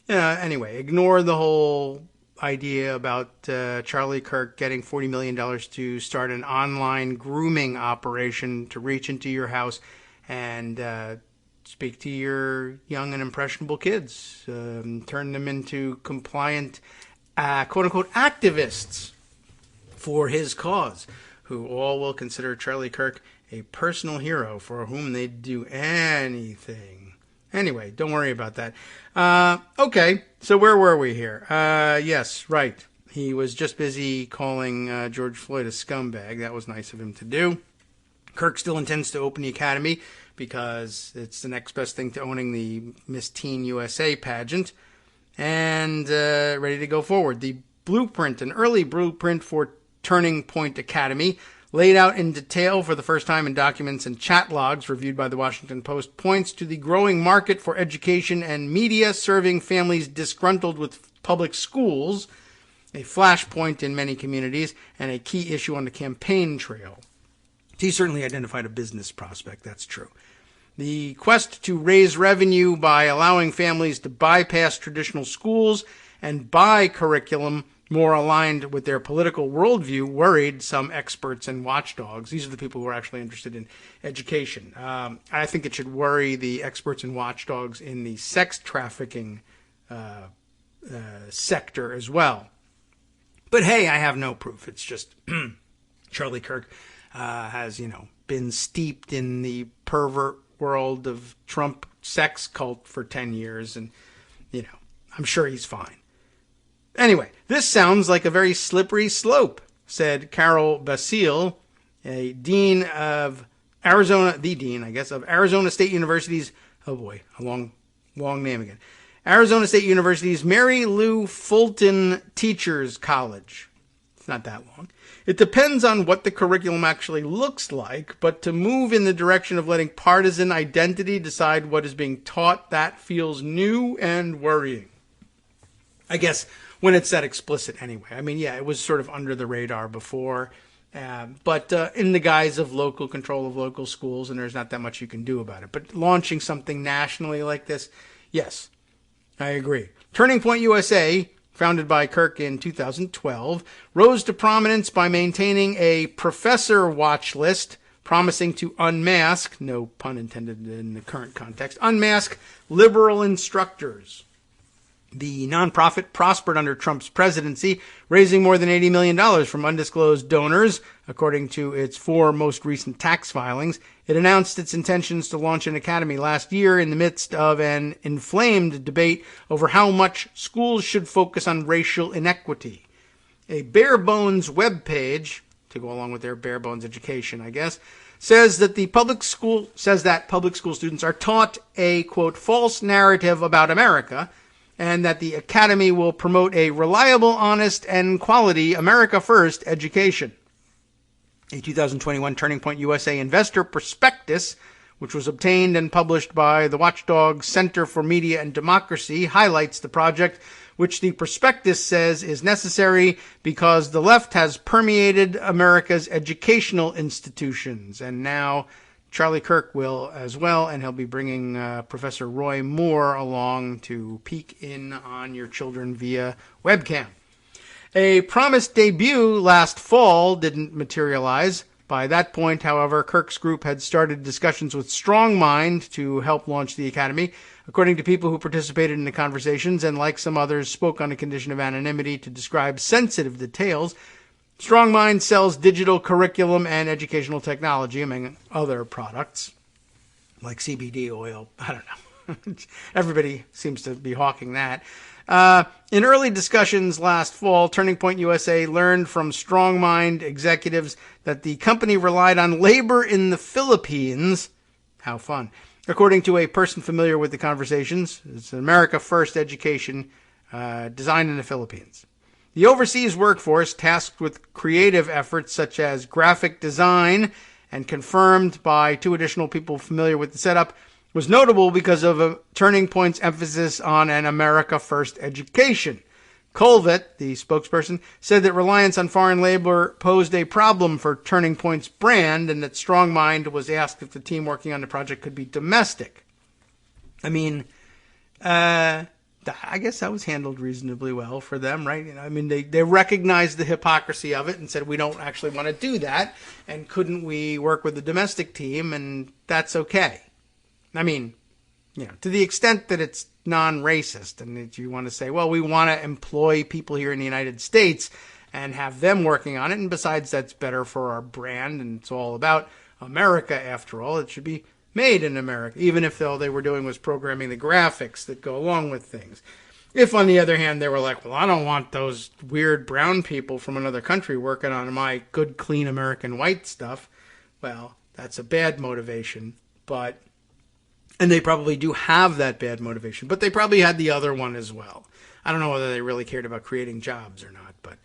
anyway, ignore the whole idea about Charlie Kirk getting $40 million to start an online grooming operation to reach into your house and speak to your young and impressionable kids, turn them into compliant, quote-unquote, activists for his cause, who all will consider Charlie Kirk a personal hero for whom they'd do anything. Anyway, don't worry about that. Okay, so where were we here? Yes, right. He was just busy calling George Floyd a scumbag. That was nice of him to do. Kirk still intends to open the academy because it's the next best thing to owning the Miss Teen USA pageant, and ready to go forward. The blueprint, an early blueprint for Turning Point Academy, laid out in detail for the first time in documents and chat logs reviewed by the Washington Post, points to the growing market for education and media serving families disgruntled with public schools, a flashpoint in many communities, and a key issue on the campaign trail. He certainly identified a business prospect, that's true. The quest to raise revenue by allowing families to bypass traditional schools and buy curriculum more aligned with their political worldview worried some experts and watchdogs. These are the people who are actually interested in education. I think it should worry the experts and watchdogs in the sex trafficking sector as well. But hey, I have no proof. It's just Charlie Kirk has, been steeped in the pervert world of Trump sex cult for 10 years, and, I'm sure he's fine. Anyway, this sounds like a very slippery slope, said Carol Basile, a dean of Arizona, the dean, I guess, of Arizona State University's, oh boy, a long name again, Arizona State University's Mary Lou Fulton Teachers College. It's not that long. It depends on what the curriculum actually looks like, but to move in the direction of letting partisan identity decide what is being taught, that feels new and worrying. I guess when it's that explicit anyway. I mean, yeah, it was sort of under the radar before, but in the guise of local control of local schools, and there's not that much you can do about it. But launching something nationally like this, yes, I agree. Turning Point USA, founded by Kirk in 2012, rose to prominence by maintaining a professor watch list, promising to unmask, no pun intended in the current context, unmask liberal instructors. The nonprofit prospered under Trump's presidency, raising more than $80 million from undisclosed donors, according to its 4 most recent tax filings. It announced its intentions to launch an academy last year in the midst of an inflamed debate over how much schools should focus on racial inequity. A bare-bones webpage, to go along with their bare-bones education, I guess, says that public school students are taught a, quote, false narrative about America, and that the Academy will promote a reliable, honest, and quality America First education. A 2021 Turning Point USA investor prospectus, which was obtained and published by the watchdog Center for Media and Democracy, highlights the project, which the prospectus says is necessary because the left has permeated America's educational institutions. And now Charlie Kirk will as well, and he'll be bringing Professor Roy Moore along to peek in on your children via webcam. A promised debut last fall didn't materialize. By that point, however, Kirk's group had started discussions with Strong Mind to help launch the academy. According to people who participated in the conversations and, like some others, spoke on a condition of anonymity to describe sensitive details, Strong Mind sells digital curriculum and educational technology, among other products, like CBD oil. I don't know. Everybody seems to be hawking that. In early discussions last fall, Turning Point USA learned from Strong Mind executives that the company relied on labor in the Philippines. How fun. According to a person familiar with the conversations, it's an America First education designed in the Philippines. The overseas workforce, tasked with creative efforts such as graphic design and confirmed by 2 additional people familiar with the setup, was notable because of Turning Point's emphasis on an America First education. Colvett, the spokesperson, said that reliance on foreign labor posed a problem for Turning Point's brand and that Strong Mind was asked if the team working on the project could be domestic. I mean, I guess that was handled reasonably well for them, right? I mean, they recognized the hypocrisy of it and said, we don't actually want to do that, and couldn't we work with the domestic team, and that's okay. I mean, to the extent that it's non-racist, and that you want to say, well, we want to employ people here in the United States and have them working on it, and besides, that's better for our brand, and it's all about America, after all. It should be made in America, even if all they were doing was programming the graphics that go along with things. If, on the other hand, they were like, well, I don't want those weird brown people from another country working on my good, clean American white stuff, well, that's a bad motivation. And they probably do have that bad motivation, but they probably had the other one as well. I don't know whether they really cared about creating jobs or not, but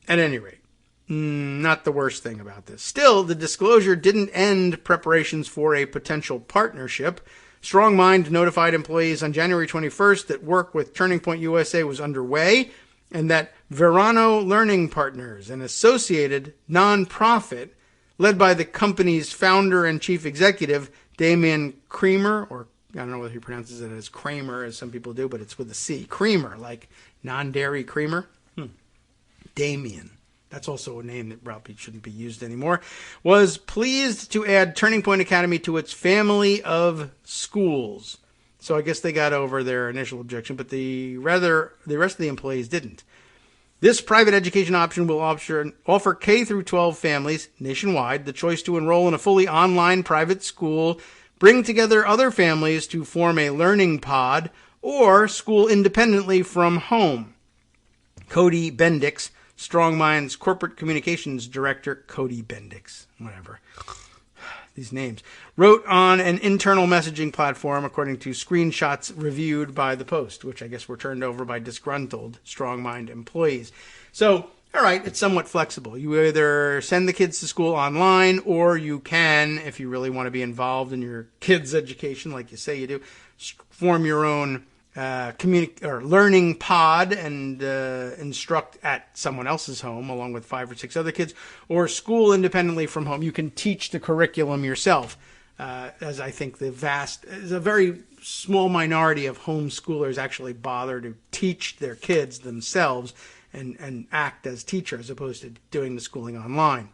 at any rate, not the worst thing about this. Still, the disclosure didn't end preparations for a potential partnership. Strong Mind notified employees on January 21st that work with Turning Point USA was underway and that Verano Learning Partners, an associated nonprofit led by the company's founder and chief executive, Damien Creamer, or I don't know whether he pronounces it as Kramer, as some people do, but it's with a C. Creamer, like non-dairy creamer. Damien. That's also a name that probably shouldn't be used anymore, was pleased to add Turning Point Academy to its family of schools. So I guess they got over their initial objection, but the rest of the employees didn't. This private education option will offer K through 12 families nationwide the choice to enroll in a fully online private school, bring together other families to form a learning pod, or school independently from home. Cody Bendix, Strong Mind's corporate communications director, Cody Bendix, whatever, these names, wrote on an internal messaging platform, according to screenshots reviewed by the Post, which I guess were turned over by disgruntled Strong Mind employees. So, all right, it's somewhat flexible. You either send the kids to school online, or you can, if you really want to be involved in your kids' education, like you say you do, form your own learning pod and instruct at someone else's home along with 5 or 6 other kids, or school independently from home. You can teach the curriculum yourself. as I think is a very small minority of homeschoolers actually bother to teach their kids themselves and act as teachers as opposed to doing the schooling online.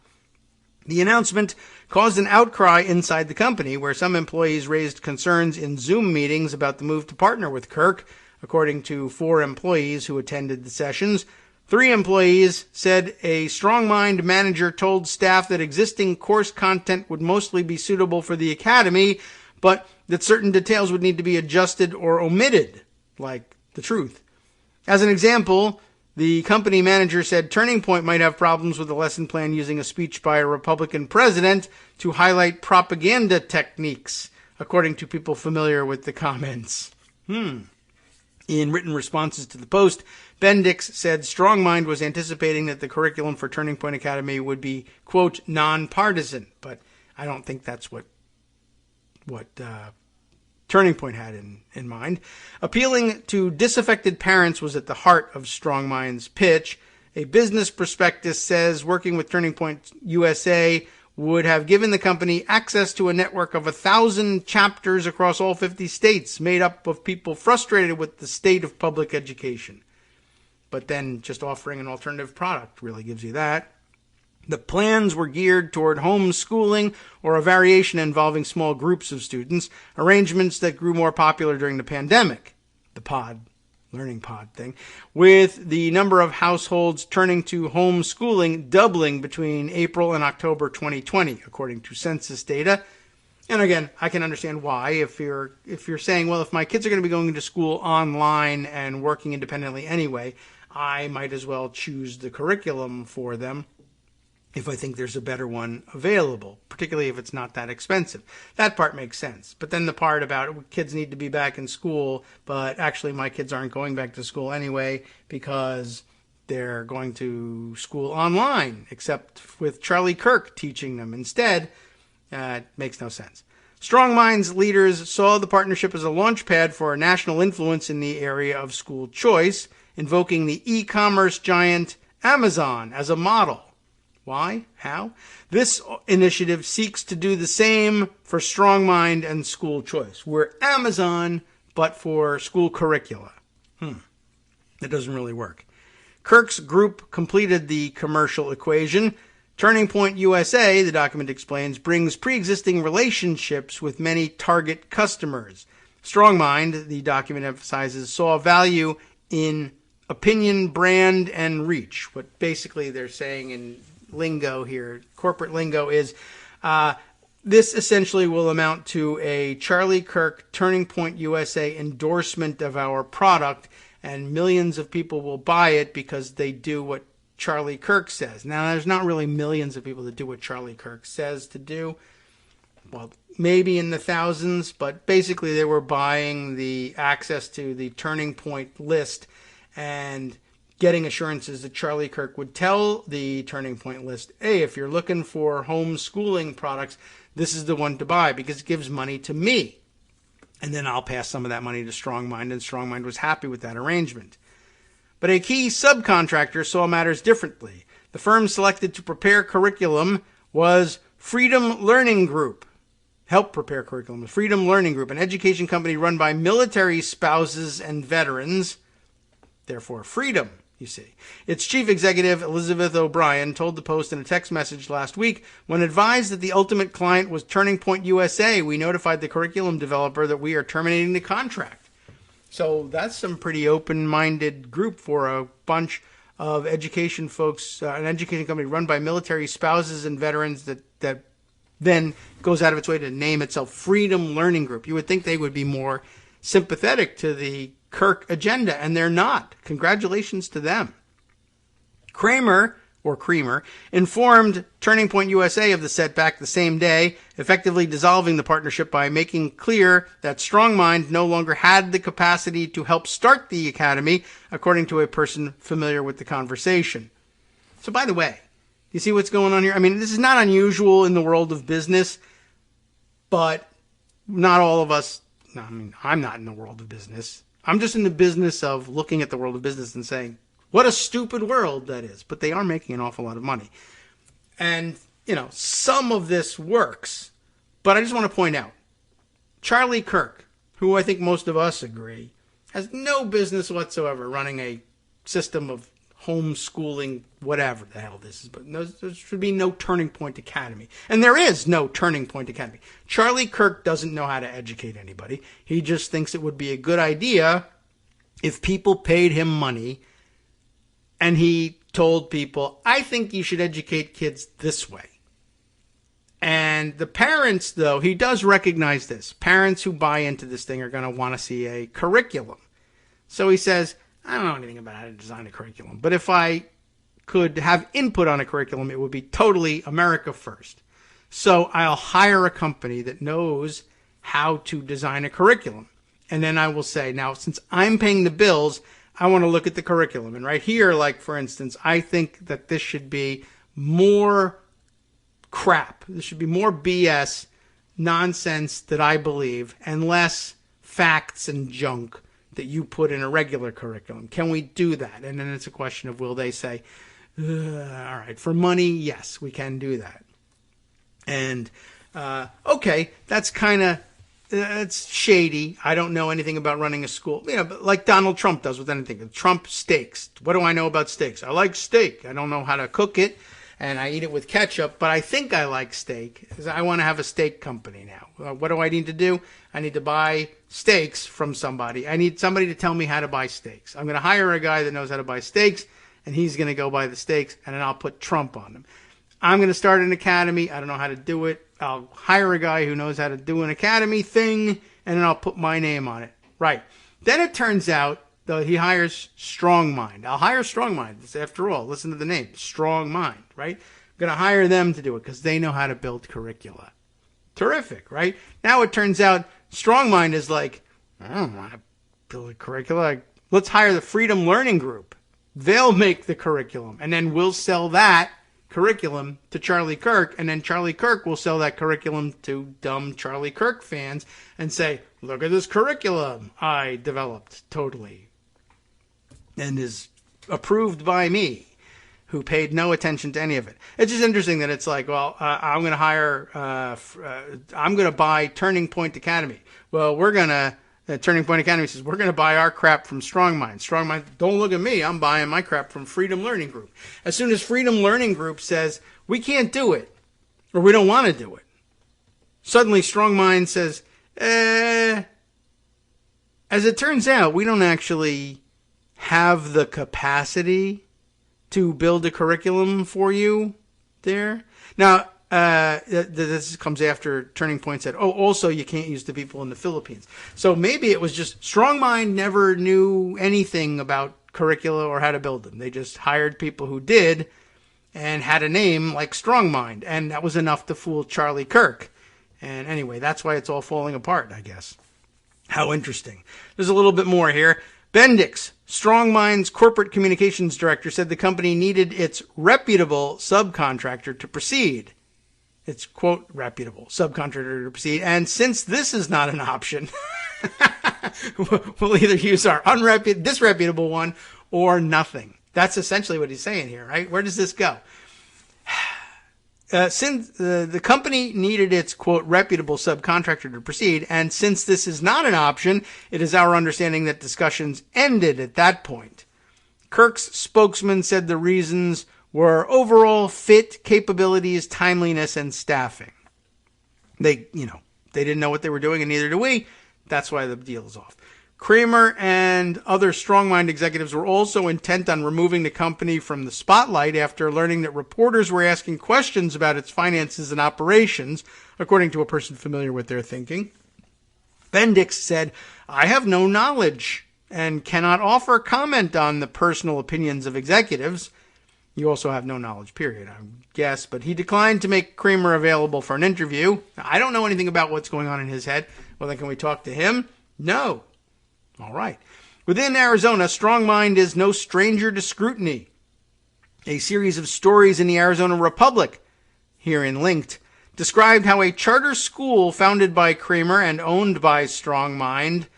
The announcement caused an outcry inside the company, where some employees raised concerns in Zoom meetings about the move to partner with Kirk. According to 4 employees who attended the sessions, 3 employees said a StrongMind manager told staff that existing course content would mostly be suitable for the academy, but that certain details would need to be adjusted or omitted, like the truth. As an example, the company manager said Turning Point might have problems with the lesson plan using a speech by a Republican president to highlight propaganda techniques, according to people familiar with the comments. In written responses to the post, Bendix said StrongMind was anticipating that the curriculum for Turning Point Academy would be, quote, nonpartisan, but I don't think that's what Turning Point had in mind. Appealing to disaffected parents was at the heart of StrongMind's pitch. A business prospectus says working with Turning Point USA would have given the company access to a network of 1,000 chapters across all 50 states, made up of people frustrated with the state of public education. But then just offering an alternative product really gives you that. The plans were geared toward homeschooling or a variation involving small groups of students, arrangements that grew more popular during the pandemic, the learning pod thing, with the number of households turning to homeschooling doubling between April and October 2020, according to census data. And again, I can understand why. If you're saying, well, if my kids are going to be going to school online and working independently anyway, I might as well choose the curriculum for them if I think there's a better one available, particularly if it's not that expensive. That part makes sense. But then the part about kids need to be back in school, but actually my kids aren't going back to school anyway because they're going to school online, except with Charlie Kirk teaching them instead, it makes no sense. StrongMind's leaders saw the partnership as a launchpad for national influence in the area of school choice, invoking the e-commerce giant Amazon as a model. Why? How? This initiative seeks to do the same for StrongMind and school choice. We're Amazon, but for school curricula. That doesn't really work. Kirk's group completed the commercial equation. Turning Point USA, the document explains, brings pre-existing relationships with many target customers. StrongMind, the document emphasizes, saw value in opinion, brand, and reach. What basically they're saying in lingo here, corporate lingo, is this essentially will amount to a Charlie Kirk Turning Point USA endorsement of our product, and millions of people will buy it because they do what Charlie Kirk says. Now, there's not really millions of people that do what Charlie Kirk says to do. Well, maybe in the thousands, but basically they were buying the access to the Turning Point list and getting assurances that Charlie Kirk would tell the Turning Point list, hey, if you're looking for homeschooling products, this is the one to buy because it gives money to me. And then I'll pass some of that money to StrongMind, and StrongMind was happy with that arrangement. But a key subcontractor saw matters differently. The firm selected to prepare curriculum was Freedom Learning Group. Help prepare curriculum. Freedom Learning Group, an education company run by military spouses and veterans. Therefore, freedom, you see. Its chief executive, Elizabeth O'Brien, told the Post in a text message last week, when advised that the ultimate client was Turning Point USA, we notified the curriculum developer that we are terminating the contract. So that's some pretty open-minded group for a bunch of education folks, an education company run by military spouses and veterans that then goes out of its way to name itself Freedom Learning Group. You would think they would be more sympathetic to the Kirk agenda, and they're not. Congratulations to them. Creamer informed Turning Point USA of the setback the same day, effectively dissolving the partnership by making clear that StrongMind no longer had the capacity to help start the academy, according to a person familiar with the conversation. So, by the way, you see what's going on here? I mean, this is not unusual in the world of business, but not all of us, I'm not in the world of business. I'm just in the business of looking at the world of business and saying, what a stupid world that is. But they are making an awful lot of money. And, some of this works. But I just want to point out, Charlie Kirk, who I think most of us agree, has no business whatsoever running a system of homeschooling, whatever the hell this is. But there should be no Turning Point Academy. And there is no Turning Point Academy. Charlie Kirk doesn't know how to educate anybody. He just thinks it would be a good idea if people paid him money and he told people, I think you should educate kids this way. And the parents, though, he does recognize this. Parents who buy into this thing are going to want to see a curriculum. So he says, I don't know anything about how to design a curriculum, but if I could have input on a curriculum, it would be totally America first. So I'll hire a company that knows how to design a curriculum. And then I will say, now, since I'm paying the bills, I want to look at the curriculum. And right here, like, for instance, I think that this should be more crap. This should be more BS, nonsense that I believe, and less facts and junk that you put in a regular curriculum. Can we do that? And then it's a question of, will they say, all right, for money, yes, we can do that. And, okay, that's kind of, it's shady. I don't know anything about running a school. You know, but like Donald Trump does with anything. Trump steaks. What do I know about steaks? I like steak. I don't know how to cook it, and I eat it with ketchup, but I think I like steak. I want to have a steak company now. What do I need to do? I need to buy steaks from somebody. I need somebody to tell me how to buy steaks. I'm going to hire a guy that knows how to buy steaks, and he's going to go buy the steaks, and then I'll put Trump on them. I'm going to start an academy. I don't know how to do it. I'll hire a guy who knows how to do an academy thing, and then I'll put my name on it. Right. Then it turns out, though, he hires Strong Mind. I'll hire Strong Mind. After all, listen to the name, Strong Mind, right? I'm going to hire them to do it because they know how to build curricula. Terrific, right? Now it turns out Strong Mind is like, I don't want to build a curricula. Let's hire the Freedom Learning Group. They'll make the curriculum, and then we'll sell that curriculum to Charlie Kirk, and then Charlie Kirk will sell that curriculum to dumb Charlie Kirk fans and say, look at this curriculum I developed totally and is approved by me, who paid no attention to any of it. It's just interesting that it's like, well, I'm going to hire, I'm going to buy Turning Point Academy. Well, Turning Point Academy says, we're going to buy our crap from Strong Mind. Strong Mind, don't look at me. I'm buying my crap from Freedom Learning Group. As soon as Freedom Learning Group says, we can't do it, or we don't want to do it, suddenly Strong Mind says, as it turns out, we don't actually have the capacity to build a curriculum for you there. Now, this comes after Turning Point said, oh, also you can't use the people in the Philippines. So maybe it was just Strong Mind never knew anything about curricula or how to build them. They just hired people who did and had a name like Strong Mind. And that was enough to fool Charlie Kirk. And anyway, that's why it's all falling apart, I guess. How interesting. There's a little bit more here. Bendix, Strong Mind's corporate communications director, said the company needed its reputable subcontractor to proceed. It's, quote, reputable subcontractor to proceed. And since this is not an option, we'll either use our disreputable one or nothing. That's essentially what he's saying here, right? Where does this go? Since the company needed its, quote, reputable subcontractor to proceed, and since this is not an option, it is our understanding that discussions ended at that point. Kirk's spokesman said the reasons were overall fit, capabilities, timeliness, and staffing. They didn't know what they were doing, and neither do we. That's why the deal is off. Kramer and other Strong Mind executives were also intent on removing the company from the spotlight after learning that reporters were asking questions about its finances and operations, according to a person familiar with their thinking. Bendix said, I have no knowledge and cannot offer comment on the personal opinions of executives. You also have no knowledge, period, I guess. But he declined to make Kramer available for an interview. Now, I don't know anything about what's going on in his head. Well, then can we talk to him? No. All right. Within Arizona, Strong Mind is no stranger to scrutiny. A series of stories in the Arizona Republic, herein linked, described how a charter school founded by Kramer and owned by Strong Mind,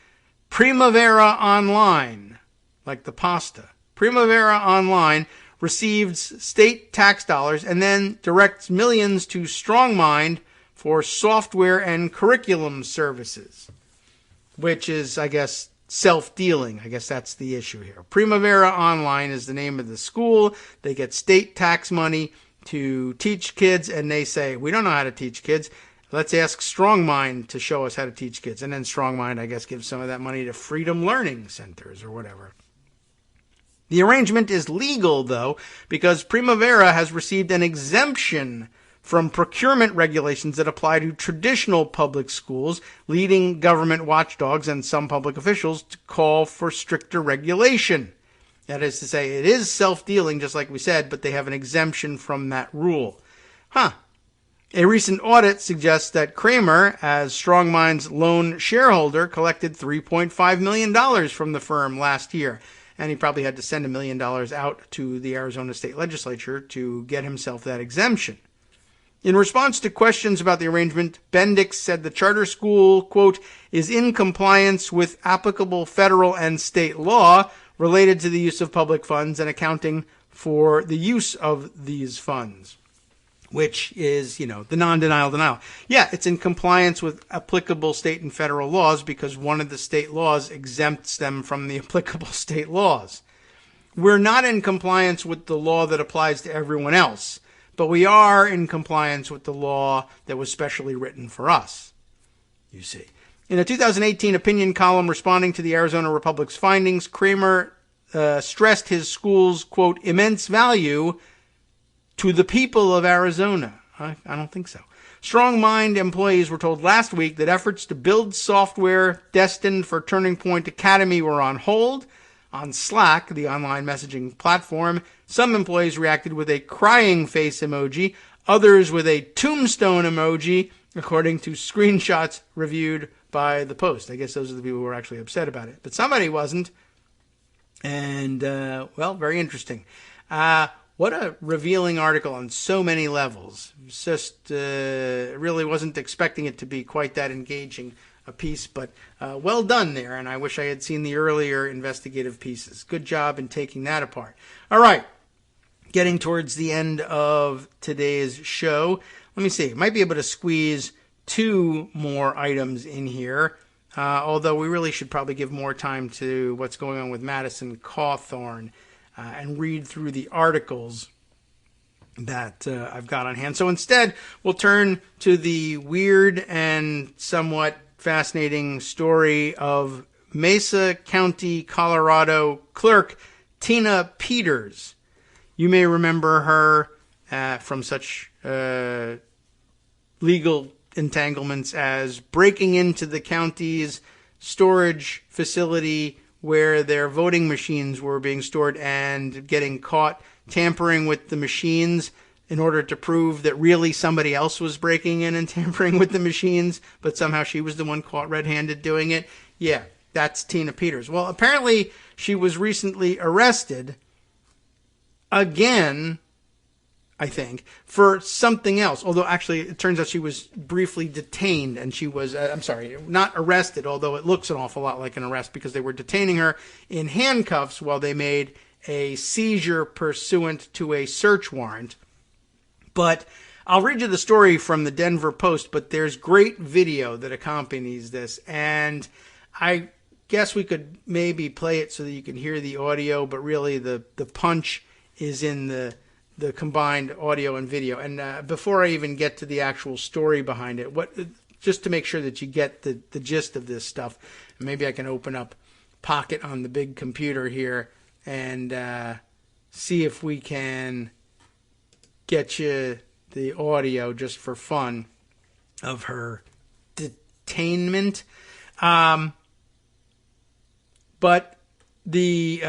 Primavera Online, like the pasta, Primavera Online, receives state tax dollars and then directs millions to Strong Mind for software and curriculum services, which is, I guess, self-dealing. I guess that's the issue here. Primavera Online is the name of the school. They get state tax money to teach kids, and they say, we don't know how to teach kids. Let's ask StrongMind to show us how to teach kids. And then StrongMind, I guess, gives some of that money to Freedom Learning Centers or whatever. The arrangement is legal, though, because Primavera has received an exemption from procurement regulations that apply to traditional public schools, leading government watchdogs and some public officials to call for stricter regulation. That is to say, it is self-dealing, just like we said, but they have an exemption from that rule. A recent audit suggests that Kramer, as StrongMind's lone shareholder, collected $3.5 million from the firm last year. And he probably had to send $1 million out to the Arizona State Legislature to get himself that exemption. In response to questions about the arrangement, Bendix said the charter school, quote, is in compliance with applicable federal and state law related to the use of public funds and accounting for the use of these funds, which is, the non-denial denial. Yeah, it's in compliance with applicable state and federal laws because one of the state laws exempts them from the applicable state laws. We're not in compliance with the law that applies to everyone else, but we are in compliance with the law that was specially written for us, you see. In a 2018 opinion column responding to the Arizona Republic's findings, Kramer stressed his school's, quote, immense value to the people of Arizona. I don't think so. StrongMind employees were told last week that efforts to build software destined for Turning Point Academy were on hold. On Slack, the online messaging platform, some employees reacted with a crying face emoji, others with a tombstone emoji, according to screenshots reviewed by the Post. I guess those are the people who were actually upset about it. But somebody wasn't. And, very interesting. What a revealing article on so many levels. It's just really wasn't expecting it to be quite that engaging a piece, but well done there, and I wish I had seen the earlier investigative pieces. Good job in taking that apart. All right, getting towards the end of today's show. Let me see. Might be able to squeeze 2 more items in here, although we really should probably give more time to what's going on with Madison Cawthorn and read through the articles that I've got on hand. So instead, we'll turn to the weird and somewhat fascinating story of Mesa County, Colorado clerk Tina Peters. You may remember her from such legal entanglements as breaking into the county's storage facility where their voting machines were being stored and getting caught tampering with the machines in order to prove that really somebody else was breaking in and tampering with the machines, but somehow she was the one caught red-handed doing it. Yeah, that's Tina Peters. Well, apparently she was recently arrested again, I think, for something else. Although actually it turns out she was briefly detained and she was, not arrested, although it looks an awful lot like an arrest because they were detaining her in handcuffs while they made a seizure pursuant to a search warrant. But I'll read you the story from the Denver Post, but there's great video that accompanies this, and I guess we could maybe play it so that you can hear the audio, but really the punch is in the combined audio and video. And before I even get to the actual story behind it, just to make sure that you get the gist of this stuff, maybe I can open up Pocket on the big computer here and see if we can get you the audio just for fun of her detainment. But the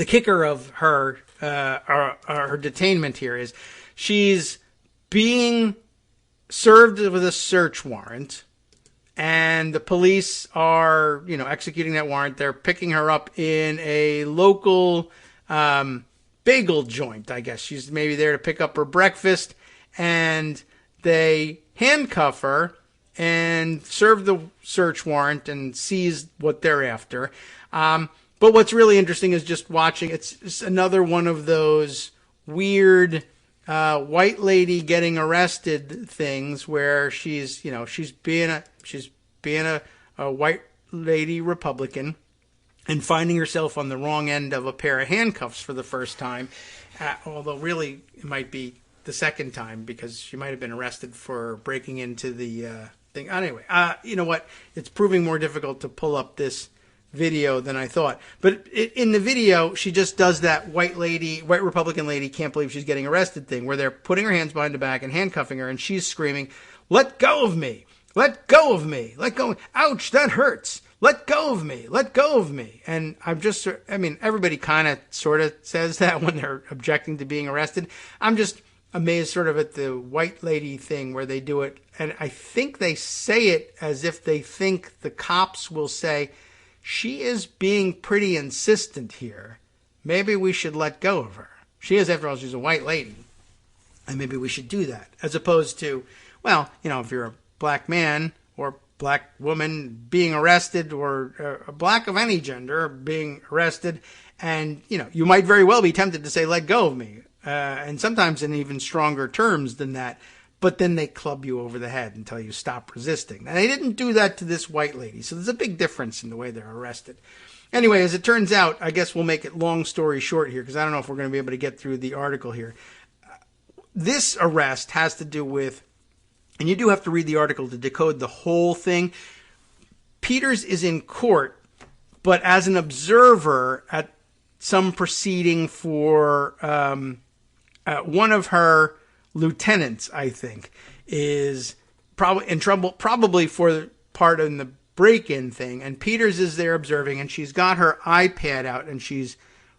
kicker of her detainment here is she's being served with a search warrant, and the police are, executing that warrant. They're picking her up in a local bagel joint, I guess. She's maybe there to pick up her breakfast, and they handcuff her and serve the search warrant and seize what they're after. But what's really interesting is just watching. It's another one of those weird white lady getting arrested things where she's being a white lady Republican and finding herself on the wrong end of a pair of handcuffs for the first time, although really it might be the second time because she might have been arrested for breaking into the thing. Anyway, you know what? It's proving more difficult to pull up this video than I thought. But in the video, she just does that white Republican lady can't believe she's getting arrested thing where they're putting her hands behind the back and handcuffing her, and she's screaming, "Let go of me! Let go of me! Let go! Ouch, that hurts! Let go of me! Let go of me!" And everybody kind of sort of says that when they're objecting to being arrested. I'm just amazed sort of at the white lady thing where they do it. And I think they say it as if they think the cops will say, she is being pretty insistent here. Maybe we should let go of her. She is, after all, she's a white lady. And maybe we should do that. As opposed to, well, if you're a black man or black woman being arrested or a black of any gender being arrested, and, you might very well be tempted to say, let go of me. And sometimes in even stronger terms than that. But then they club you over the head and tell you stop resisting. And they didn't do that to this white lady. So there's a big difference in the way they're arrested. Anyway, as it turns out, I guess we'll make it long story short here because I don't know if we're going to be able to get through the article here. This arrest has to do with, and you do have to read the article to decode the whole thing. Peters is in court, but as an observer at some proceeding for one of her lieutenants, I think, is probably in trouble, probably for part in the break-in thing. And Peters is there observing, and she's got her iPad out, and she's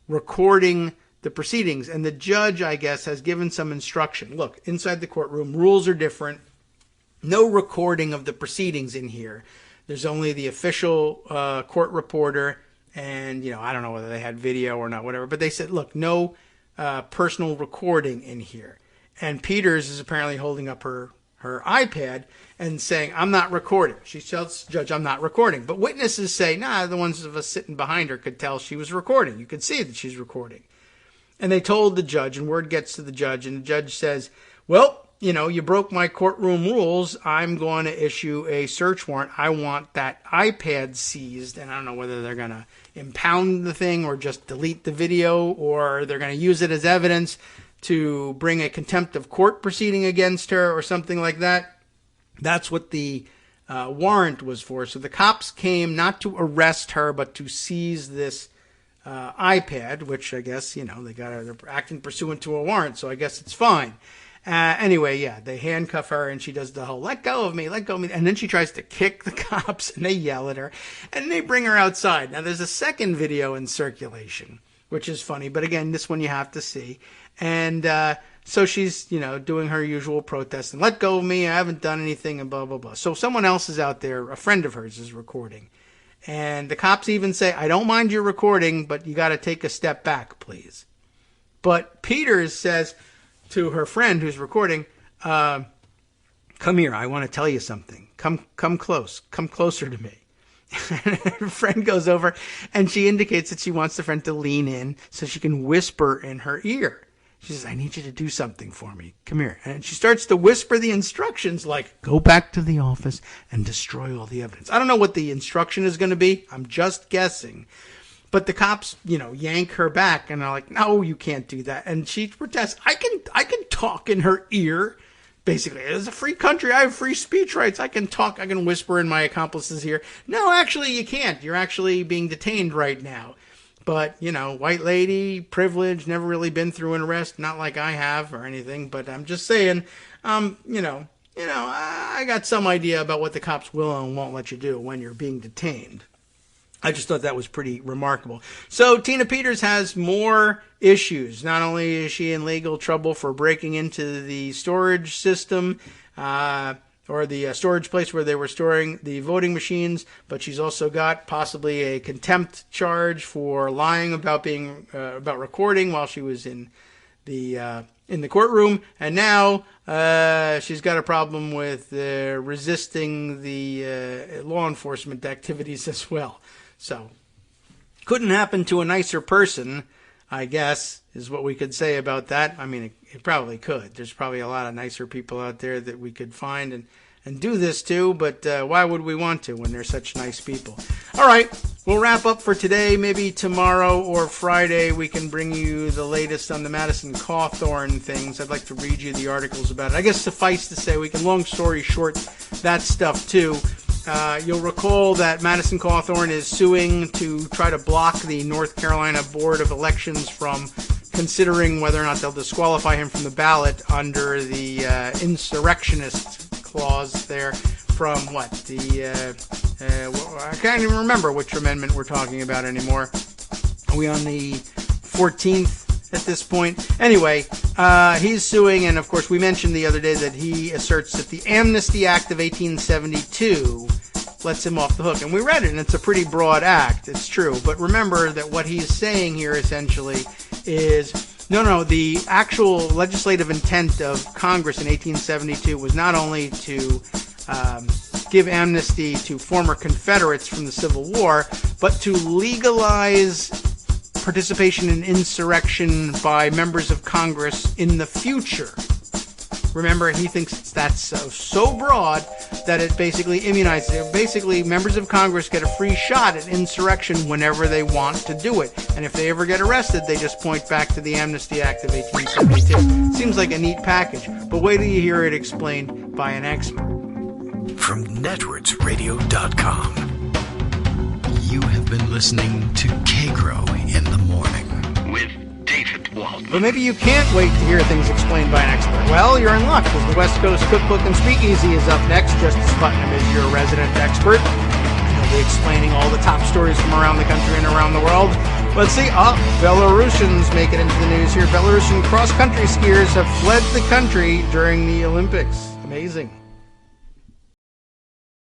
recording the proceedings. And the judge, I guess, has given some instruction. Look, inside the courtroom, rules are different. No recording of the proceedings in here. There's only the official court reporter, and, I don't know whether they had video or not, whatever. But they said, look, no personal recording in here. And Peters is apparently holding up her iPad and saying, I'm not recording. She tells the judge, I'm not recording. But witnesses say, nah, the ones of us sitting behind her could tell she was recording. You could see that she's recording. And they told the judge, and word gets to the judge, and the judge says, well, you broke my courtroom rules. I'm going to issue a search warrant. I want that iPad seized. And I don't know whether they're going to impound the thing or just delete the video, or they're going to use it as evidence to bring a contempt of court proceeding against her or something like that. That's what the warrant was for. So the cops came not to arrest her, but to seize this iPad, which I guess, they're acting pursuant to a warrant, so I guess it's fine. Anyway, yeah, they handcuff her, and she does the whole, let go of me, let go of me. And then she tries to kick the cops, and they yell at her, and they bring her outside. Now, there's a second video in circulation, which is funny, but again, this one you have to see. And so she's, doing her usual protest and let go of me. I haven't done anything and blah, blah, blah. So someone else is out there. A friend of hers is recording. And the cops even say, I don't mind your recording, but you got to take a step back, please. But Peters says to her friend who's recording, come here. I want to tell you something. Come close. Come closer to me. And her friend goes over and she indicates that she wants the friend to lean in so she can whisper in her ear. She says, I need you to do something for me. Come here. And she starts to whisper the instructions like, go back to the office and destroy all the evidence. I don't know what the instruction is going to be. I'm just guessing. But the cops, yank her back and are like, no, you can't do that. And she protests, I can talk in her ear. Basically, it's a free country. I have free speech rights. I can talk. I can whisper in my accomplices' ear. No, actually, you can't. You're actually being detained right now. But, white lady, privilege, never really been through an arrest. Not like I have or anything. But I'm just saying, I got some idea about what the cops will and won't let you do when you're being detained. I just thought that was pretty remarkable. So Tina Peters has more issues. Not only is she in legal trouble for breaking into the storage system, or the storage place where they were storing the voting machines, but she's also got possibly a contempt charge for lying about about recording while she was in the courtroom, and now she's got a problem with resisting the law enforcement activities as well. So, couldn't happen to a nicer person, I guess, is what we could say about that. I mean, it probably could. There's probably a lot of nicer people out there that we could find and do this to, but why would we want to when they're such nice people? All right, we'll wrap up for today. Maybe tomorrow or Friday we can bring you the latest on the Madison Cawthorn things. I'd like to read you the articles about it. I guess suffice to say, we can long story short that stuff too. You'll recall that Madison Cawthorn is suing to try to block the North Carolina Board of Elections from considering whether or not they'll disqualify him from the ballot under the insurrectionist clause there from what? I can't even remember which amendment we're talking about anymore. Are we on the 14th at this point? Anyway, he's suing, and of course we mentioned the other day that he asserts that the Amnesty Act of 1872 lets him off the hook. And we read it, and it's a pretty broad act. It's true. But remember that what he's saying here essentially is, no, the actual legislative intent of Congress in 1872 was not only to give amnesty to former Confederates from the Civil War, but to legalize participation in insurrection by members of Congress in the future. Remember, he thinks that's so broad that it basically immunizes it. Basically, members of Congress get a free shot at insurrection whenever they want to do it. And if they ever get arrested, they just point back to the Amnesty Act of 1872. Seems like a neat package, but wait till you hear it explained by an expert. From netrootsradio.com, you have been listening to Kagro in the Morning with David Waldman. But maybe you can't wait to hear things explained by an expert. Well, you're in luck, because the West Coast Cookbook and Speakeasy is up next. Justice Putnam is your resident expert. He'll be explaining all the top stories from around the country and around the world. Let's see. Belarusians make it into the news here. Belarusian cross-country skiers have fled the country during the Olympics. Amazing.